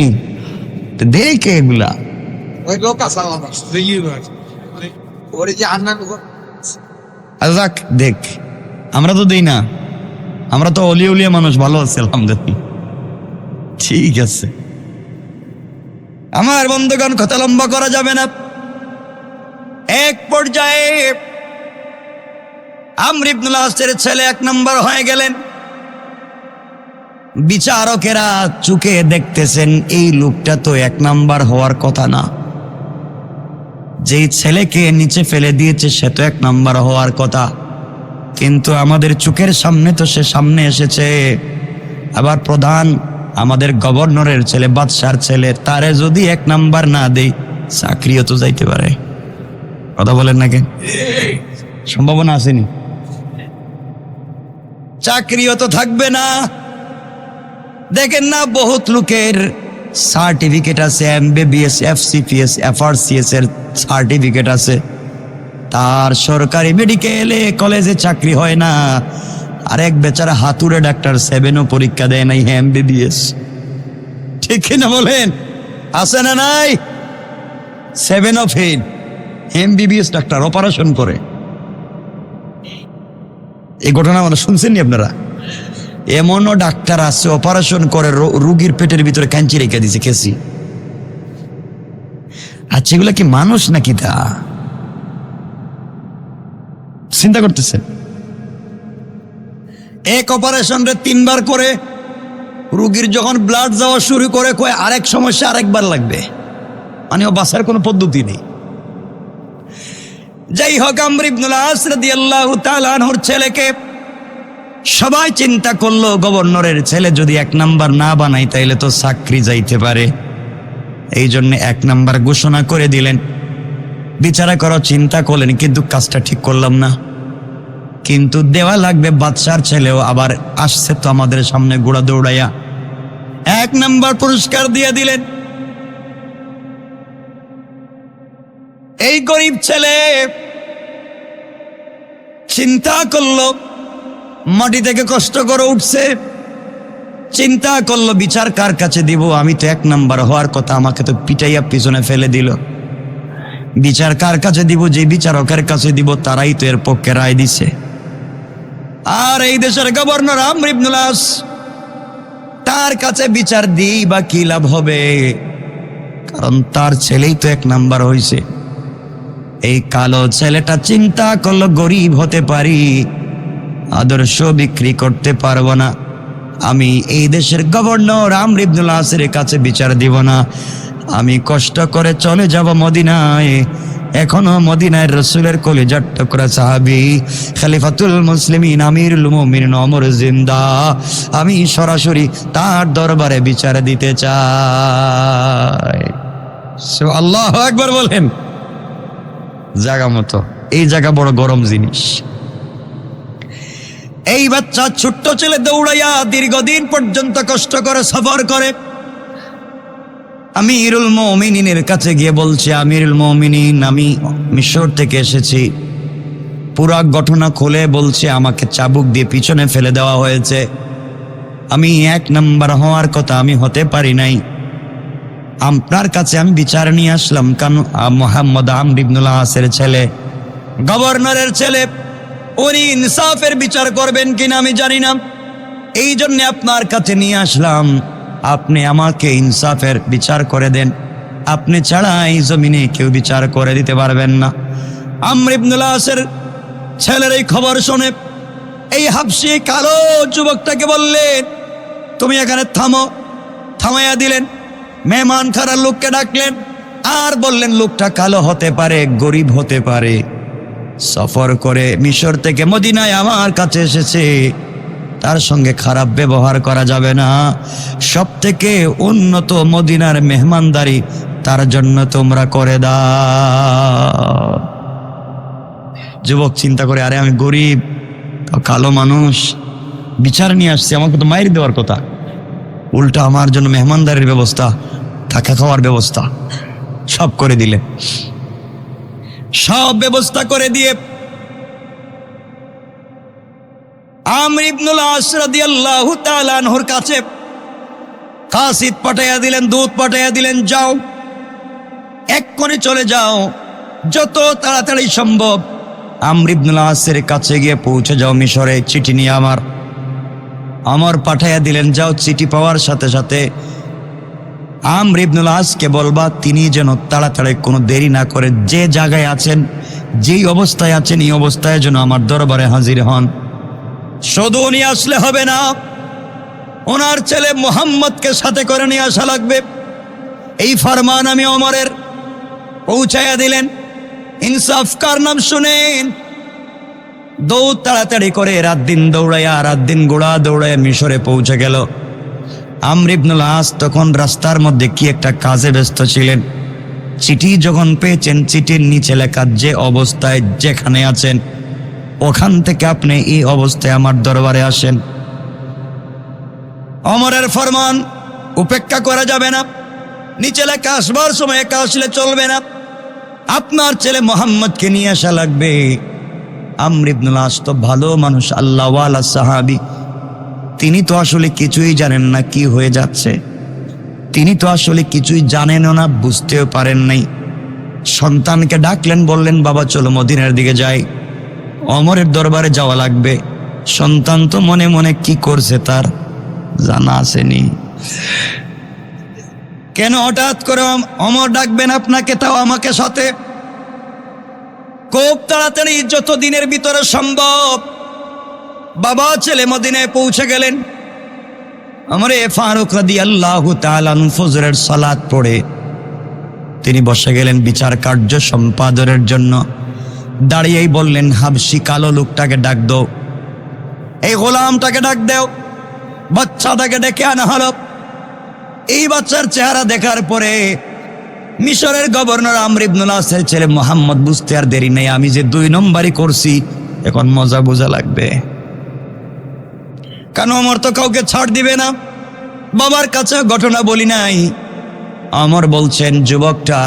দেখে এগুলা দেখ, আমরা তো দেই না, আমরা তো অলিয়া উলিয়া মানুষ, ভালো আছে আলহামদুলিল্লাহ। ঠিক আছে আমার বন্ধুগণ, কথা লম্বা করা যাবে না। এক পর্যায়ে আমর ইবনুল আসের ছেলে এক নাম্বার হয়ে গেলেন। বিচারকেরা চুকে দেখতেছেন, এই লোকটা তো এক নাম্বার হওয়ার কথা না, যেই ছেলেকে নিচে ফেলে দিয়েছে সে তো 1 নাম্বার হওয়ার কথা, কিন্তু আমাদের চোখের সামনে তো সে সামনে এসেছে। আবার প্রধান আমাদের গভর্নরের ছেলে, বাদশার ছেলে, তারে যদি 1 নাম্বার না দেই চাকরিও তো যাইতে পারে। কথা বলেন না কেন? সম্ভাবনা আসেনি? চাকরিও তো থাকবে না। দেখেন না, বহুত লোকের সার্টিফিকেট আছে, MBBS, FCPS, FRCS এর সার্টিফিকেট আছে, তার সরকারি মেডিকেলে কলেজে চাকরি হয় না। আরেক বেচারা হাতুড়ে ডাক্তার 7ও পরীক্ষা দেয় নাই, MBBS। ঠিক কিনা বলেন? আছে না নাই? 7ও ফেল, MBBS ডাক্তার অপারেশন করে। এই ঘটনা আমরা শুনছেননি আপনারা? এমনও ডাক্তার আছে অপারেশন করে রোগীর পেটের ভিতরে কাঞ্চি রেখে দিছে, কেসি। আচ্ছা, এগুলা কি মানুষ নাকি? তা চিন্তা করতেছেন? এক অপারেশন 3 বার করে রোগীর যখন ব্লাড যাওয়া শুরু করে, কয় আরেক সমস্যা আরেকবার লাগবে, মানে ও বাঁচার কোনো পদ্ধতি নেই। যাই হোক, আমর ইবনুল আস রাদিয়াল্লাহু তাআলা আনহুর ছেলেকে সবাই চিন্তা করলো, গভর্নরের ছেলে যদি 1 নাম্বার না বানাই তাইলে তো চাকরি যাইতে পারে। এই জন্য 1 নাম্বার ঘোষণা করে দিলেন। বিচারা করো, চিন্তা করলেন কিন্তু কাজটা ঠিক করলাম না, কিন্তু দেওয়া লাগবে। বাদশার ছেলেও আবার আসছে তো আমাদের সামনে ঘোড়া দৌড়াইয়া, 1 নাম্বার পুরস্কার দিয়ে দিলেন। এই গরিব ছেলে চিন্তা করলো, মাটি থেকে কষ্ট করে উঠছে, চিন্তা করলো বিচার কার কাছে দিব? আমি তো 1 নাম্বার হওয়ার কথা, আমাকে তো পিটাইয়া পিছনে ফেলে দিল। বিচার কার কাছে দিব? যে বিচারকের কাছে দিব তারাই তো এর পক্ষে রায় দিছে। আর এই দেশের গভর্নর আমর ইবনুল আস, তার কাছে বিচার দিই বা কি লাভ হবে? কারণ তার ছেলেই তো 1 নাম্বার হয়েছে। এই কালো ছেলেটা চিন্তা করলো, গরিব হতে পারি, আদর্শ বিক্রি করতে পারবো না, আমি এই দেশের গভর্নর আমর ইবনুল আসের কাছে বিচার দিব না, আমি কষ্ট করে চলে যাব মদিনায়। এখনো মদিনায় রাসূলের কলিজার টুকরা সাহাবী খলিফাতুল মুসলিমিন আমিরুল মুমিনিন ওমর জিন্দা, আমি সরাসরি তার দরবারে বিচার দিতে চাই। আল্লাহু আকবার বলেন। জায়গা মতো, এই জায়গা বড় গরম জিনিস। এই বাচ্চা ছোট্ট ছেলে দৌড়াইয়া দীর্ঘদিন পর্যন্ত কষ্ট করে সফর করে আমিরুল মুমিনিনের কাছে গিয়ে বলছে, আমিরুল মুমিনিন, আমি মিশর থেকে এসেছি। পুরা ঘটনা খুলে বলছে, আমাকে চাবুক দিয়ে পিছনে ফেলে দেওয়া হয়েছে, আমি 1 নাম্বার হওয়ার কথা, আমি হতে পারি নাই। আপনার কাছে আমি বিচার নিয়ে আসলাম, কারণ মোহাম্মদ আমর ইবনুল আসের ছেলে, গভর্নরের ছেলে, উনি ইনসাফের বিচার করবেন কিনা আমি জানি না, এই জন্য আপনার কাছে নিয়ে আসলাম। আপনি আমাকে ইনসাফের বিচার করে দেন, আপনি ছাড়া এই জমিনে কেউ বিচার করে দিতে পারবেন না। আমর ইবনুল আসের ছেলের এই খবর শুনে এই হাবশী কালো যুবকটাকে বললেন, তুমি এখানে থামো। থামাইয়া দিলেন। মেহমান খানার লোককে ডাকলেন আর বললেন, লোকটা কালো হতে পারে, গরিব হতে পারে, সফর করে মিশর থেকে মদিনায় আমার কাছে এসেছে, তার সঙ্গে খারাপ ব্যবহার করা যাবে না। সব থেকে উন্নত মদিনার মেহমানদারি তার জন্য তোমরা করে দাও। যুবক চিন্তা করে, আরে আমি গরিব, কালো মানুষ, বিচার নিয়ে আসছি, আমাকে তো মাইর দেওয়ার কথা, উল্টা আমার জন্য মেহমানদারির ব্যবস্থা, থাকা খাওয়ার ব্যবস্থা সব করে দিলে। সব ব্যবস্থা করে দিয়ে আমর ইবনুল আস রাদিয়াল্লাহু তাআলা আনহুর কাছে কাসিদ পাঠাইয়া দিলেন, দূত পাঠাইয়া দিলেন, যাও এক্ষুনি চলে যাও, যত তাড়াতাড়ি সম্ভব আমর ইবনুল আসের কাছে গিয়ে পৌঁছে যাও মিশরে, চিঠি নিয়ে আমার পাঠাইয়া দিলেন, যাও চিঠি পাওয়ার সাথে সাথে আমর ইবনুল আসকে বলবা তিনি যেন তাড়াতাড়ি কোনো দেরি না করে যে জায়গায় আছেন, যেই অবস্থায় আছেন, এই অবস্থায় যেন আমার দরবারে হাজির হন। শুধু উনি আসলে হবে না, ওনার ছেলে মুহাম্মদকে সাথে করে নিয়ে আসা লাগবে। এই ফরমান আমি ওমরের পৌঁছাইয়া দিলেন। ইনসাফ কার নাম শুনেন? দৌড় তাড়াতাড়ি করে রাত দিন দৌড়াইয়া রাত দিন গোড়া দৌড়াইয়া মিশরে পৌঁছে গেল। আমর ইবনুল আস তখন রাস্তার মধ্যে কি একটা কাজে ব্যস্ত ছিলেন। চিঠি যখন পেয়েছেন, চিঠির নিচে লেখা, যে অবস্থায় যেখানে আছেন ওখান থেকে আপনি এই অবস্থায় আমার দরবারে আসেন। ওমরের ফরমান উপেক্ষা করা যাবে না। নিচে লেখা আসবার সময় একা আসলে চলবে না, আপনার ছেলে মোহাম্মদকে নিয়ে আসা লাগবে। আমর ইবনুল আস তো ভালো মানুষ, আল্লাহওয়ালা সাহাবী। তিনি তো আসলে কিছুই জানেন না কি হয়ে যাচ্ছে। তিনি তো আসলে কিছুই জানেনও না, বুঝতেও পারেন নাই। সন্তানকে ডাকলেন, বললেন বাবা চলো মদিনার দিকে যাই, ওমরের দরবারে যাওয়া লাগবে। সন্তান তো মনে মনে কি করছে তার জানা আসেনি। কেন হঠাৎ করে ওমর ডাকবেন আপনাকে, তাও আমাকে সাথে? খুব তাড়াতাড়ি যত দিনের ভিতরে সম্ভব বাবা ছেলে মদিনায় পৌঁছে গেলেন। ওমরে ফারুক রাদিয়াল্লাহু তাআলা আনহু ফজরের সালাত পড়ে তিনি বসে গেলেন বিচার কার্য সম্পাদনের জন্য। দাঁড়িয়েই বললেন, হাবশি কালো লোকটাকে ডাক দাও, এই গোলামটাকে ডাক দাও। বাচ্চাটাকে ডেকে আনা হলো। এই বাচ্চার চেহারা দেখার পরে মিশরের গভর্নর আমর ইবনুল আসের ছেলে মোহাম্মদ বুঝতে আর দেরি নেই, আমি যে 2 নম্বরই করছি এখন মজা বোঝা লাগবে। কেন ওমর তো কাউকে ছাড় দিবে না। বাবার কাছে ঘটনা বলি নাই। ওমর বলছেন, যুবকটা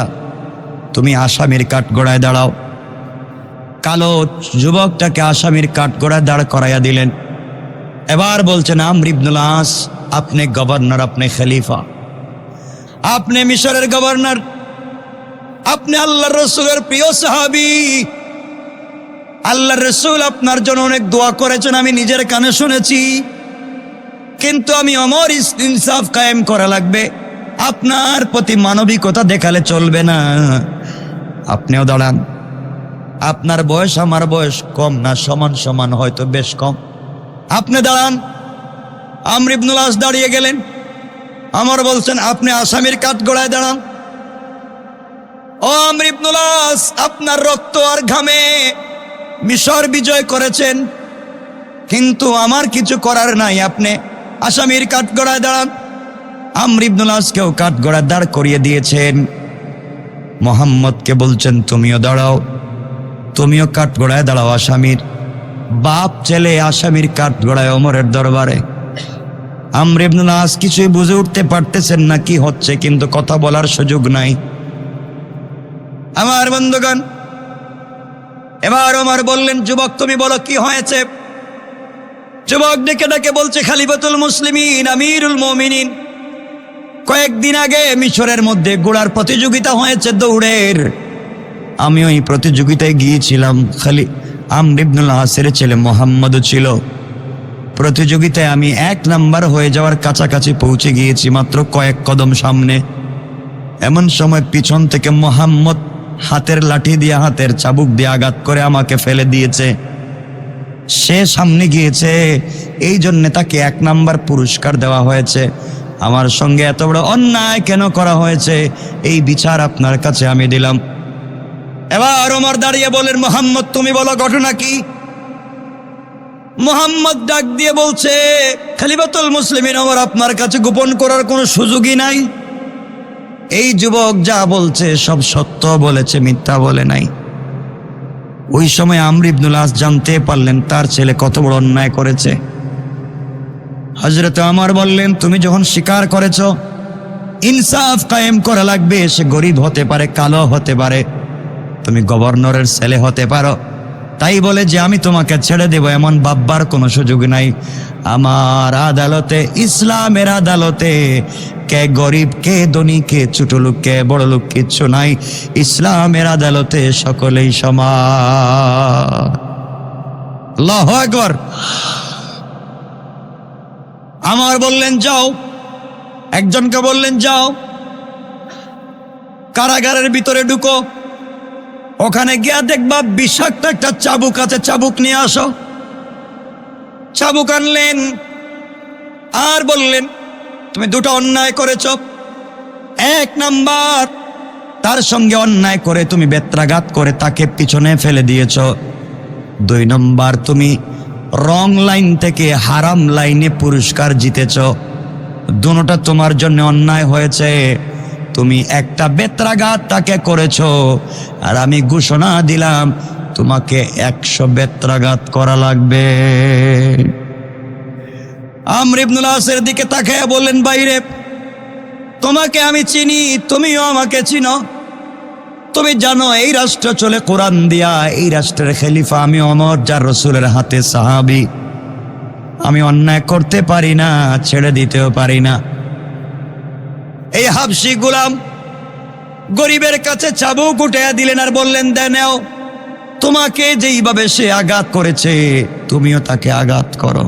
তুমি আসামির কাঠগড়ায় দাঁড়াও। কালো যুবকটাকে আসামির কাঠগড়ায় দাঁড় করাইয়া দিলেন। এবার বলছেন, আমর ইবনুল আস আপনি গভর্নর, আপনি খলিফা, আপনি মিশরের গভর্নর, আপনি আল্লাহর রাসূলের প্রিয় সাহাবী। আল্লাহর রাসূল আপনার জন্য অনেক দোয়া করেছেন, আমি নিজের কানে শুনেছি। কিন্তু আমি ওমর ইনসাফ কায়েম করা লাগবে, আপনার প্রতি মানবিকতা দেখালে চলবে না। আপনিও দাঁড়ান। আপনার বয়স আমার বয়স কম না, সমান সমান, হয়তো বেশ কম। আপনি দাঁড়ান। আমর ইবনুল আস দাঁড়িয়ে গেলেন। ওমর বলছেন, আপনি আসামির কাঠগড়ায় দাঁড়ান। ও আমর ইবনুল আস, আপনার রক্ত আর ঘামে মিশর বিজয় করেছেন, কিন্তু আমার কিছু করার নাই, আপনি আসামির কাঠগড়ায় দাঁড়ান। আমর ইবনুল আসকেও কাঠগড়ায় দাঁড় করিয়ে দিয়েছেন। মোহাম্মদকে বলছেন, তুমিও দাঁড়াও, তুমিও কাঠগড়ায় দাঁড়াও। আসামির বাপ ছেলে আসামির কাঠগড়ায় ওমরের দরবারে। আমর ইবনুল আস কিছুই বুঝে উঠতে পারতেছেন না কি হচ্ছে, কিন্তু কথা বলার সুযোগ নাই। আমার বন্ধুগণ, এবার ওমর বললেন, যুবক তুমি বলো কি হয়েছে। যুবক ডেকে ডেকে বলছে, খলিফাতুল মুসলিমিন, আমিরুল মুমিনিন, কয়েকদিন আগে মিশরের মধ্যে ঘোড়ার প্রতিযোগিতা হয়েছে দৌড়ের, আমি ওই প্রতিযোগিতায় গিয়েছিলাম। আমর ইবনুল আসের ছেলে মোহাম্মদও ছিল। প্রতিযোগিতায় আমি 1 নাম্বার হয়ে যাওয়ার কাছাকাছি পৌঁছে গিয়েছি, মাত্র কয়েক কদম সামনে। এমন সময় পিছন থেকে মোহাম্মদ হাতের লাঠি দিয়ে, হাতের চাবুক দিয়ে আঘাত করে আমাকে ফেলে দিয়েছে। সে সামনে গিয়েছে, এই জন্য তাকে 1 নাম্বার পুরস্কার দেওয়া হয়েছে। আমার সঙ্গে এত বড় অন্যায় কেন করা হয়েছে, এই বিচার আপনার কাছে আমি দিলাম। এবার ওমর দাঁড়িয়ে বলেন, মোহাম্মদ তুমি বলো ঘটনা কি। মোহাম্মদ ডাক দিয়ে বলছে, খলিফাতুল মুসলিমিন ওমর, আপনার কাছে গোপন করার কোনো সুযোগই নাই। এই যুবক যা বলছে সব সত্য বলেছে, মিথ্যা বলে নাই। ওই সময় আমর ইবনুল আস জানতে পারলেন তার ছেলে কত বড় অন্যায় করেছে। হযরত ওমর বললেন, তুমি যখন স্বীকার করেছ ইনসাফ কায়েম করা লাগবে, সে গরিব হতে পারে, কালো হতে পারে, তুমি গভর্নরের ছেলে হতে পারো, তাই বলে যে আমি তোমাকে ছেড়ে দেব এমন ভাববার কোনো সুযোগ নাই। আমার আদালতে, ইসলামের আদালতে কে গরিব, কে ধনী, কে ছোট লোক, কে বড় লোক কিচ্ছু নাই। ইসলামের আদালতে সকলেই সমান। আল্লাহু আকবার। আমার বললেন যাও, একজনকে বললেন যাও কারাগারের ভিতরে ঢুকো, ওখানে গিয়া দেখবা বিষাক্ত একটা চাবুক আছে, চাবুক নিয়ে আসো। চাবুক আনলেন আর বললেন, তুমি 2টা অন্যায় করেছ। 1 নাম্বার, তার সঙ্গে অন্যায় করে তুমি বেত্রাঘাত করে তাকে পিছনে ফেলে দিয়েছ। 2 নম্বর, তুমি রং লাইন থেকে হারাম লাইনে পুরস্কার জিতেছ। দুটোটা তোমার জন্য অন্যায় হয়েছে। তুমি একটা বেত্রাঘাত তাকে করেছ, আর আমি ঘোষণা দিলাম তোমাকে 100 বেত্রাঘাত করা লাগবে। আমর ইবনুল আসের দিকে তাকায়া বললেন, বাইরে তোমাকে আমি চিনি, তুমিও আমাকে চিনো। তুমি জানো এই রাষ্ট্র চলে কোরআন দিয়া, এই রাষ্ট্রের খলিফা আমি ওমর, যার রাসূলের হাতে সাহাবী। আমি অন্যায় করতে পারি না, ছেড়ে দিতেও পারি না। এই হাবশি গোলাম গরিবের কাছে চাবুক উঠাইয়া দিলেন আর বললেন, দেন নাও, তোমাকে যেইভাবে সে আঘাত করেছে তুমিও তাকে আঘাত করো।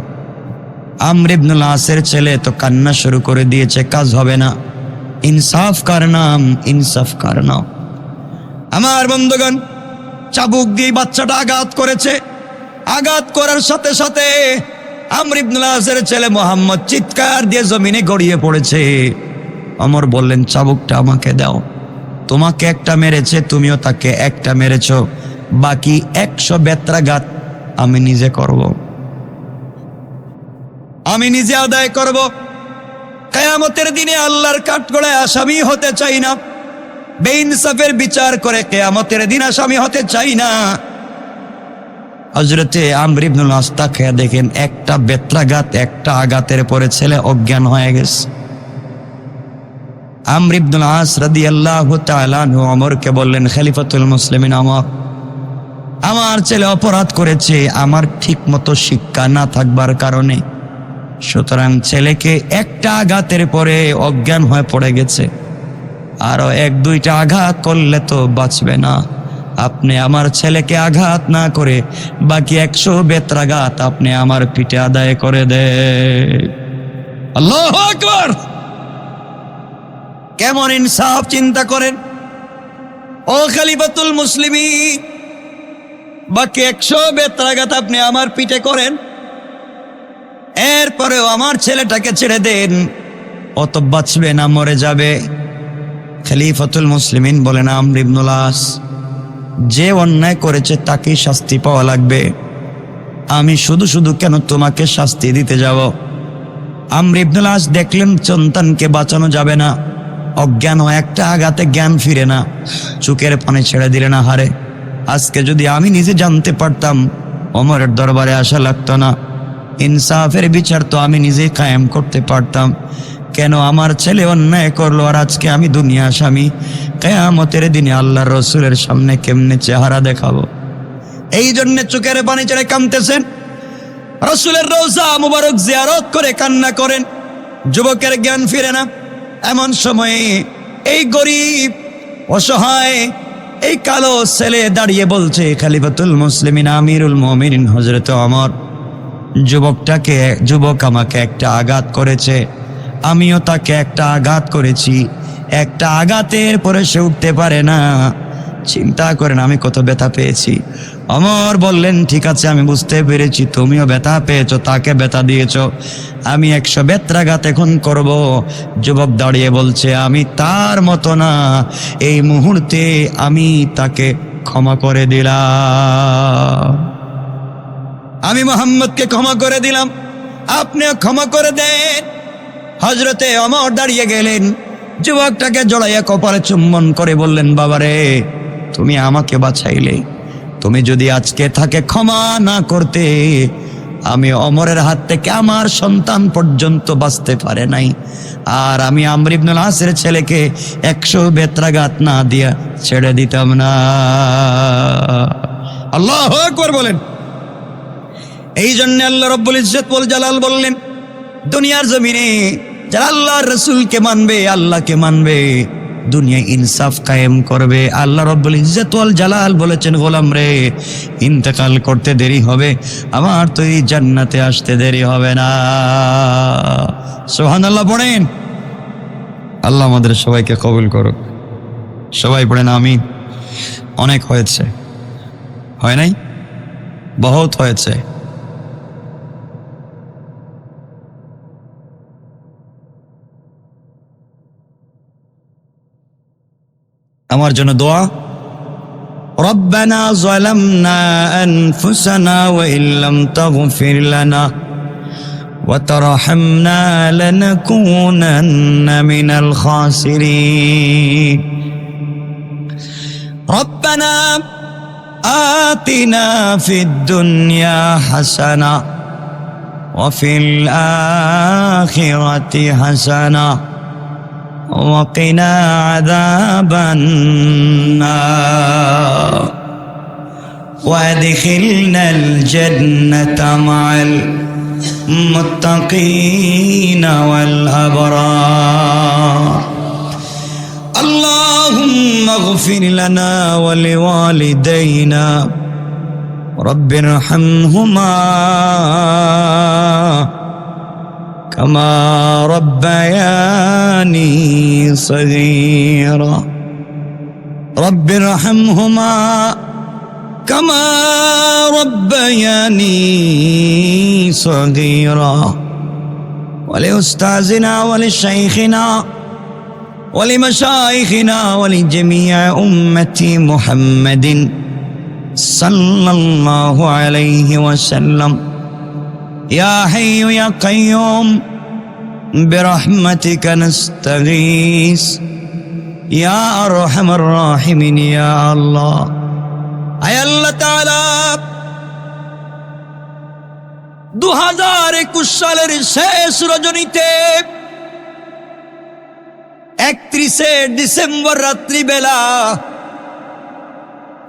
আমর ইবনুল আসের ছেলে তো কান্না শুরু করে দিয়েছে, কাজ হবে না। ইনসাফ কার নাম, ইনসাফ কার নাম। আমার বন্ধুগণ, চাবুক দিয়ে বাচ্চাটা আঘাত করেছে। আঘাত করার সাথে সাথে আমর ইবনুল আসের ছেলে মোহাম্মদ চিৎকার দিয়ে জমিনে গড়িয়ে পড়েছে। ওমর বললেন, চাবুকটা আমাকে দাও। তোমাকে একটা মেরেছে, তুমিও তাকে একটা মেরেছ, বাকি 100 বেত্রাঘাত আমি নিজে করব, আমি নিজে আদায় করব। কিয়ামতের দিনে আল্লাহর কাঠগড়ায় আসামি হতে চাই না, বেইনসাফের বিচার করে কিয়ামতের দিন আসামি হতে চাই না। হযরতে আমর ইবনুল আস তাকিয়ে দেখেন একটা বেত্রাঘাত, একটা আঘাতের পরে ছেলে অজ্ঞান হয়ে গেছে। আমর ইবনুল আস রাদিয়াল্লাহু তাআলা আনহু ওমরকে বললেন, খলিফাতুল মুসলিমিন ওমর, আমার ছেলে অপরাধ করেছে আমার ঠিকমতো শিক্ষা না থাকবার কারণে, সুতরাং ছেলেকে একটা আঘাতের পরে অজ্ঞান হয়ে পড়ে গেছে, আরো 1-2টা আঘাত করলে তো বাঁচবে না। আপনি আমার ছেলেকে আঘাত না করে বাকি 100 বেত্রাঘাত আপনি আমার পিঠে আদায় করে দেন। আল্লাহু আকবার! কেমন ইনসাফ চিন্তা করেন। ও খলিফাতুল মুসলিমিন, বাকি 100 বেত্রাঘাত আপনি আমার পিঠে করেন, এরপরেও আমার ছেলেটাকে ছেড়ে দেন, ও তো বাঁচবে না, মরে যাবে। খলিফাতুল মুসলিমিন বলেন, আমর ইবনুল আস, যে অন্যায় করেছে তাকেই শাস্তি পাওয়া লাগবে, আমি শুধু শুধু কেন তোমাকে শাস্তি দিতে যাব। আমর ইবনুল আস দেখলেন সন্তানকে বাঁচানো যাবে না, অজ্ঞান হয়ে একটা আঘাতে জ্ঞান ফিরে না, চোখের পানি ছেড়ে দিলেন। হারে, আজকে যদি আমি নিজে জানতে পারতাম ওমরের দরবারে আসা লাগতো না, ইনসাফের বিচার তো আমি নিজেই কায়েম করতে পারতাম। কেন আমার ছেলে অন্যায় করলো আর আজকে আমি দুনিয়া আসামি? কিয়ামতের দিনে আল্লাহর রাসূলের সামনে কেমনে চেহারা দেখাবো? এই জন্য চোখের পানি ছেড়ে কাঁদতেছেন, রাসূলের রওজা মুবারক জিয়ারত করে কান্না করেন। যুবকের জ্ঞান ফিরে না। এমন সময়ে এই গরিব অসহায় এই কালো ছেলে দাঁড়িয়ে বলছে, খলিফাতুল মুসলিমিন আমিরুল মুমিনিন হযরত ওমর, যুবক আমাকে একটা আঘাত করেছে, আমিও তাকে একটা আঘাত করেছি, একটা আঘাতের পরে সে উঠতে পারে না। চিন্তা করেন আমি কত ব্যথা পেয়েছি। ওমর বললেন, ঠিক আছে, আমি বুঝতে পেরেছি, তুমিও ব্যথা পেয়েছো, তাকে ব্যথা দিয়েছো, আমি 100 বেত্রাঘাত এখন করব। যুবক দাঁড়িয়ে বলছে, আমি তার মতো না, এই মুহূর্তে আমি তাকে ক্ষমা করে দিলাম, আমি মুহাম্মদকে ক্ষমা করে দিলাম, আপনিও ক্ষমা করে দেন। হযরতে ওমর দাঁড়িয়ে গেলেন, যুবকটাকে জড়াইয়া কপালে চুম্বন করে বললেন, বাবারে, তুমি আমাকে বাঁচাইলে, তুমি যদি আজকে তাকে ক্ষমা না করতে, আমি ওমরের হাত থেকে আমার সন্তান পর্যন্ত বাঁচতে পারে নাই, আর আমি আমর ইবনুল আসের ছেলেকে 100 বেত্রাঘাত না দিয়া ছেড়ে দিতাম না। আল্লাহু আকবার বলেন। এই জন্য আল্লাহ রাব্বুল ইজ্জত ওয়াল জালাল বললেন, দুনিয়ার জমিনে যারা আল্লাহর রাসূলকে মানবে, আল্লাহকে মানবে, দুনিয়ায় ইনসাফ কায়েম করবে, আল্লাহ রাব্বুল ইজ্জত ওয়াল জালাল বলেছেন, গোলাম রে, ইন্তেকাল করতে দেরি হবে, আমার তো এই জান্নাতে আসতে দেরি হবে না। সুবহানাল্লাহ পড়েন। আল্লাহ আমাদের সবাইকে কবুল করুক। সবাই পড়েন আমিন। অনেক হয়েছে, হয় নাই? বহুত হয়েছে। আমার জন্য দোয়া। রব্বানা যালামনা আনফুসানা ওয়া ইল্লাম তাগফির লানা ওয়া তারহামনা লানাকুনান্না মিনাল খাসিরিন। রব্বানা আতিনা ফিদ দুনিয়া হাসানা ওয়া ফিল আখিরাতি হাসানা وقنا عذاب النار وادخلنا الجنة مع المتقين والأبرار اللهم اغفر لنا ولوالدينا رب ارحمهما كما ربياني صغيرا رب ارحمهما كما ربياني صغيرا ولأستاذنا ولشيخنا ولمشايخنا ولجميع أمة محمد صلى الله عليه وسلم يا حي يا قيوم برحمتك نستغيث يا أرحم الراحمين يا الله আয় আল্লাহ তাআলা 2021 সালের শেষ রজনীতে 31 ডিসেম্বর রাত্রিবেলা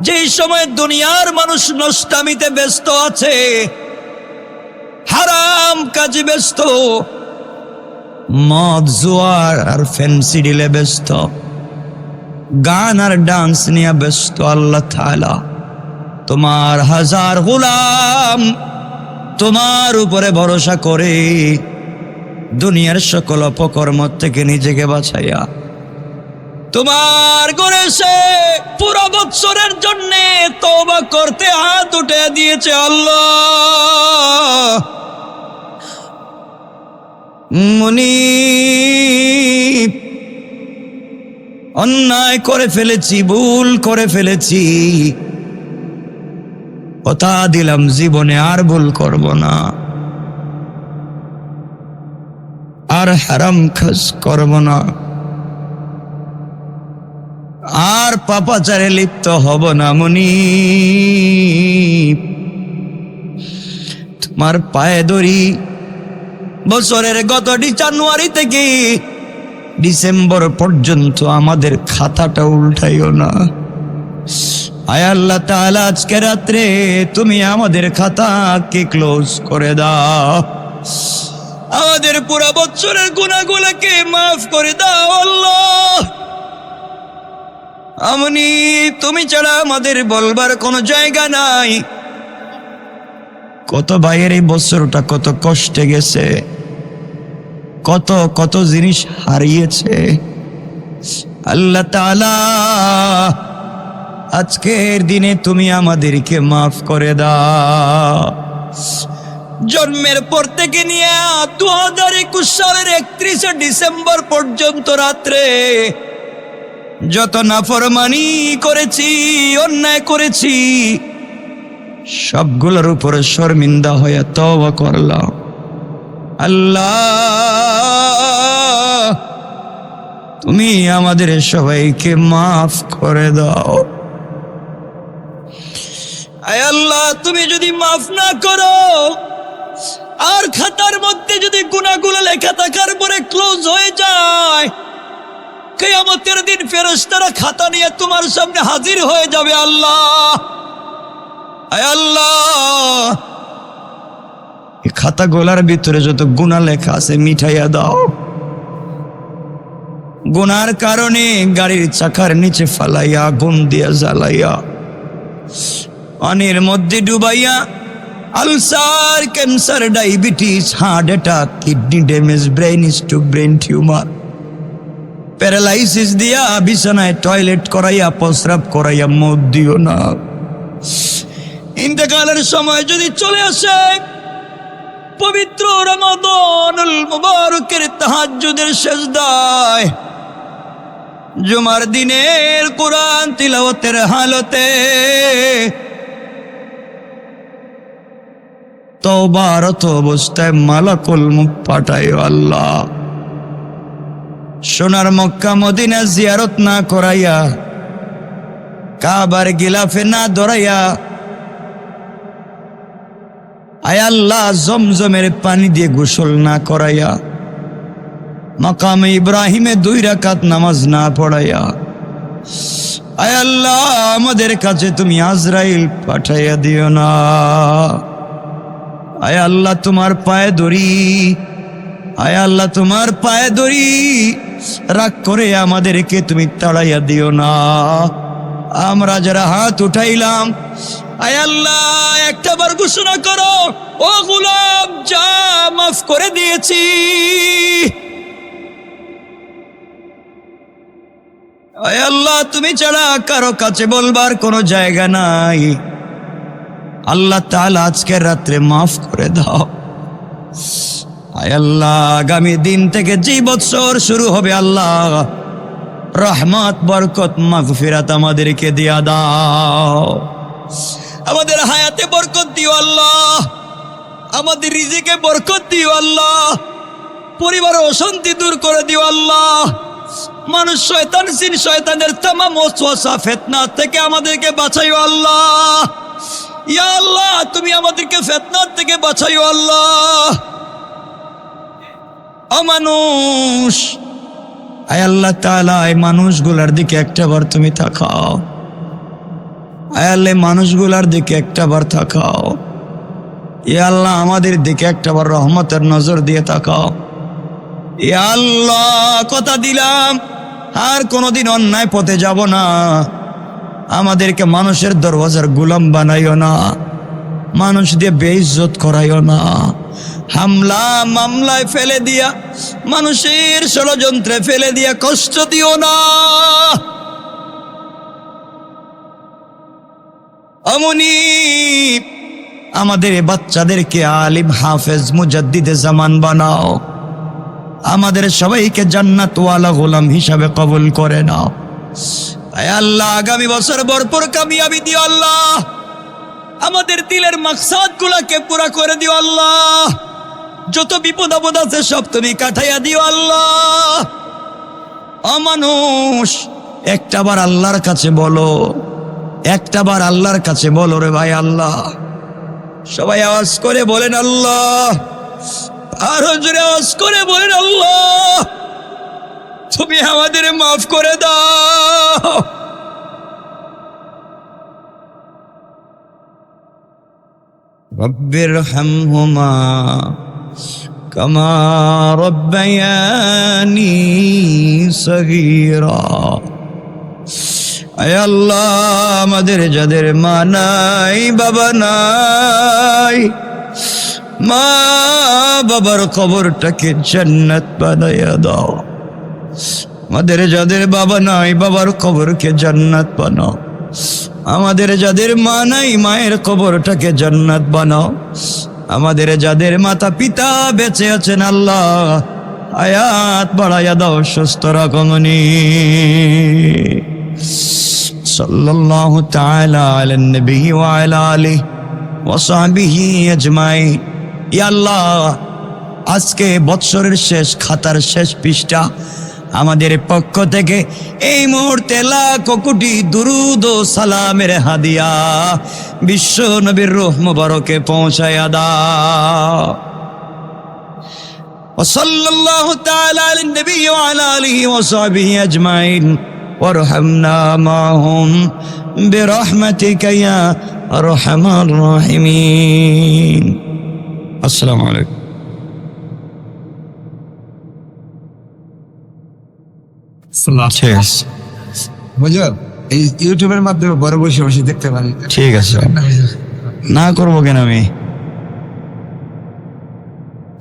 যেই সময় দুনিয়ার মানুষ নষ্টামিতে ব্যস্ত আছে, হারাম কাজে ব্যস্ত, মদ জুয়ার আর ফ্যান্সি ডিলে ব্যস্ত, গান আর ডান্স নিয়ে ব্যস্ত, আল্লাহ তাআলা তোমার হাজার গোলাম তোমার উপরে ভরসা করে দুনিয়ার সকল অপকর্ম থেকে নিজেকে বাঁচাইয়া তোমার ঘরে এসে পুরো বৎসরের জন্য তওবা করতে হাত উঠে দিয়েছে। আল্লাহ মুনিব, অন্যায় করে ফেলেছি, ভুল করে ফেলেছি, কথা দিলাম জীবনে আর ভুল করব না, আর হারাম কাজ করব না, আর পাপাচারে লিপ্ত হব না। মুনিব তোমার পায়ে ধরি, বছরের গত জানুয়ারি থেকে ডিসেম্বর পর্যন্ত আমাদের খাতাটা উল্টাইও না। আয় আল্লাহ তাআলা আজকে রাত্রে তুমি আমাদের খাতাকে ক্লোজ করে দাও, আমাদের পুরো বছরের গুনাহগুলোকে মাফ করে দাও। আল্লাহ আমনি তুমি ছাড়া আমাদের বলবার কোনো জায়গা নাই। কত ভাইয়ের এই বছরটা কত কষ্টে গেছে, কত কত জিনিস হারিয়েছে। আল্লাহ তাআলা আজকের দিনে তুমি আমাদেরকে মাফ করে দাও। জন্মের পর থেকে নিয়ে 2021 সালের 31 ডিসেম্বর পর্যন্ত রাত্রে যত নাফরমানি করেছি, অন্যায় করেছি, সবগুলোর উপরে শর্মিন্দা হয়ে তওবা করলাম। আল্লাহ তুমি আমাদের সবাইকে মাফ করে দাও। আয় আল্লাহ তুমি যদি মাফ না করো, আর খাতার মধ্যে যদি গুনাহগুলো লেখা থাকার পরে ক্লোজ হয়ে যায়, কিয়ামতের দিন ফেরেশতারা খাতা নিয়ে তোমার সামনে হাজির হয়ে যাবে। আল্লাহ আয় আল্লাহ এই খাতাগুলোর ভিতরে যত গুনাহ লেখা আছে মিটাইয়া দাও। গুনার কারণে গাড়ির চাকার নিচে ফালাইয়া, আগুন দিয়া জ্বালাইয়া, পানির মধ্যে ডুবাইয়া ulcer, cancer, diabetes, heart attack, kidney damage, brain stroke, brain tumour, paralysis দিয়া বিছানায় টয়লেট করাইয়া, প্রস্রাব করাইয়া মত দিও না। ইন্তেকালের সময় যদি চলে আসে, পবিত্র রমাদানুল মুবারকের তাহাজ্জুদের সিজদায় জুমার দিনের কোরআন তিলাওয়াতের হালতে তওবারত অবস্থায় মালাকুল মুখ পাঠায় আল্লাহ। সোনার মক্কা মদিনা জিয়ারত না করাইয়া, কাবার গিলাফে না দৌড়াইয়া, আয় আল্লাহ জমজমের পানি দিয়ে গোসল না করাইয়া, মাকামে ইব্রাহিমে 2 রাকাত নামাজ না পড়াইয়া, আয় আল্লাহ আমাদের কাছে তুমি আজরাইল পাঠাইয়া দিও না। আয় আল্লাহ তোমার পায়ে ধরি, আয় আল্লাহ তোমার পায়ে ধরি, রাগ করে আমাদেরকে তুমি তাড়াইয়া দিও না। আমরা যারা হাত উঠাইলাম, আয় আল্লাহ একটাবার ঘোষণা করো, ও গোলাম যা মাফ করে দিয়েছি। আয় আল্লাহ তুমি ছাড়া কারো কাছে বলবার কোনো জায়গা নাই। আল্লাহ তাআলা আজকের রাত্রে মাফ করে দাও। আয় আল্লাহ আগামী দিন থেকে যে বছর শুরু হবে আল্লাহ রহমত বরকত মাগফিরাত আমাদেরকে দিয়া দাও। আমাদের হায়াতে বরকত দিও আল্লাহ, আমাদের রিজিকে বরকত দিও আল্লাহ, পরিবারের অশান্তি দূর করে দিও আল্লাহ। মানুষ শয়তান জিন শয়তানের তামাম ওয়াসওয়াসা ফিতনা থেকে আমাদেরকে বাঁচাইও আল্লাহ। ইয়া আল্লাহ তুমি আমাদেরকে ফিতনা থেকে বাঁচাইও আল্লাহ। অমানুষ, আয় আল্লাহ তাআলা এই মানুষগুলার দিকে একটাবার তুমি তাকাও। আয় আল্লাহ মানুষগুলার দিকে একটাবার তাকাও। ইয়া আল্লাহ আমাদের দিকে একটাবার রহমতের নজর দিয়ে তাকাও। ইয়া আল্লাহ কথা দিলাম আর কোনোদিন অন্যায় পথে যাব না। আমাদেরকে মানুষের দরওয়াজার গোলাম বানাইও না, মানুষ দিয়ে বেইজ্জত করাইও না, হামলা মামলায় ফেলে দিয়া, মানুষের ষড়যন্ত্রে ফেলে দিয়া কষ্ট দিও না। অমনি আমাদের বাচ্চাদেরকে আলিম হাফেজ মুজাদ্দিদে জামান বানাও। আমাদের সবাইকে জান্নাতওয়ালা গোলাম হিসাবে কবুল করে নাও। আয় আল্লাহ আগামী বছর ভরপুর কামিয়াবি দিও আল্লাহ। আমাদের দিলের মাকসাদ গুলাকে পুরা করে দিও আল্লাহ। যত বিপদ আপদ আছে সব তুমি কাটাইয়া দিও আল্লাহ। অমানুষ একটাবার আল্লাহর কাছে বলো, একটাবার আল্লাহর কাছে বলো রে ভাই আল্লাহ। সবাই আওয়াজ করে বলেন আল্লাহ, আরো জোরে আওয়াজ করে বলেন আল্লাহ তুমি আমাদের মাফ করে দাও। রব্বির হামহুমা কামা রব্বায়ানি সগীরা। আয় আল্লাহ আমাদের যাদের মা নাই বাবা নাই, মা বাবার কবরটাকে জান্নাত বানাইয়া দাও। আমাদের যাদের বাবা নাই বাবার কবরকে জান্নাত বানাও। আমাদের যাদের মা নাই মায়ের কবরটাকে জান্নাত বানাও। আমাদের যাদের মাতা পিতা বেঁচে আছেন আল্লাহ হায়াত বাড়াইয়া দাও, সুস্থ রাখমনি। সাল্লাল্লাহু তাআলা আলান নবী ওয়া আলা আলিহি ওয়া সাহবিহি আজমাইন। ইয়া আল্লাহ আজকে বৎসরের শেষ খাতার শেষ পৃষ্ঠা আমাদের পক্ষ থেকে এই মুহূর্তে লাখ কোটি দুরুদ ও সালামের হাদিয়া বিশ্ব নবীর রূহ মুবারকে পৌঁছায়া দাও। ওয়া সাল্লাল্লাহু তাআলা আলান নবী ওয়া আলা আলিহি ওয়া সাহবিহি আজমাইন ওয়ারহামনা মাহুম বিরহমাতিকা ইয়া আরহামার রাহিমিন। আসসালামু আলাইকুম। হুজুর এই ইউটিউবের মাধ্যমে বড় বসে বসে দেখতে পারি। ঠিক আছে, না করবো কেন আমি?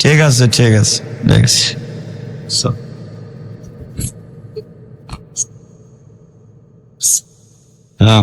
ঠিক আছে ঠিক আছে ঠিক আছে। হ্যাঁ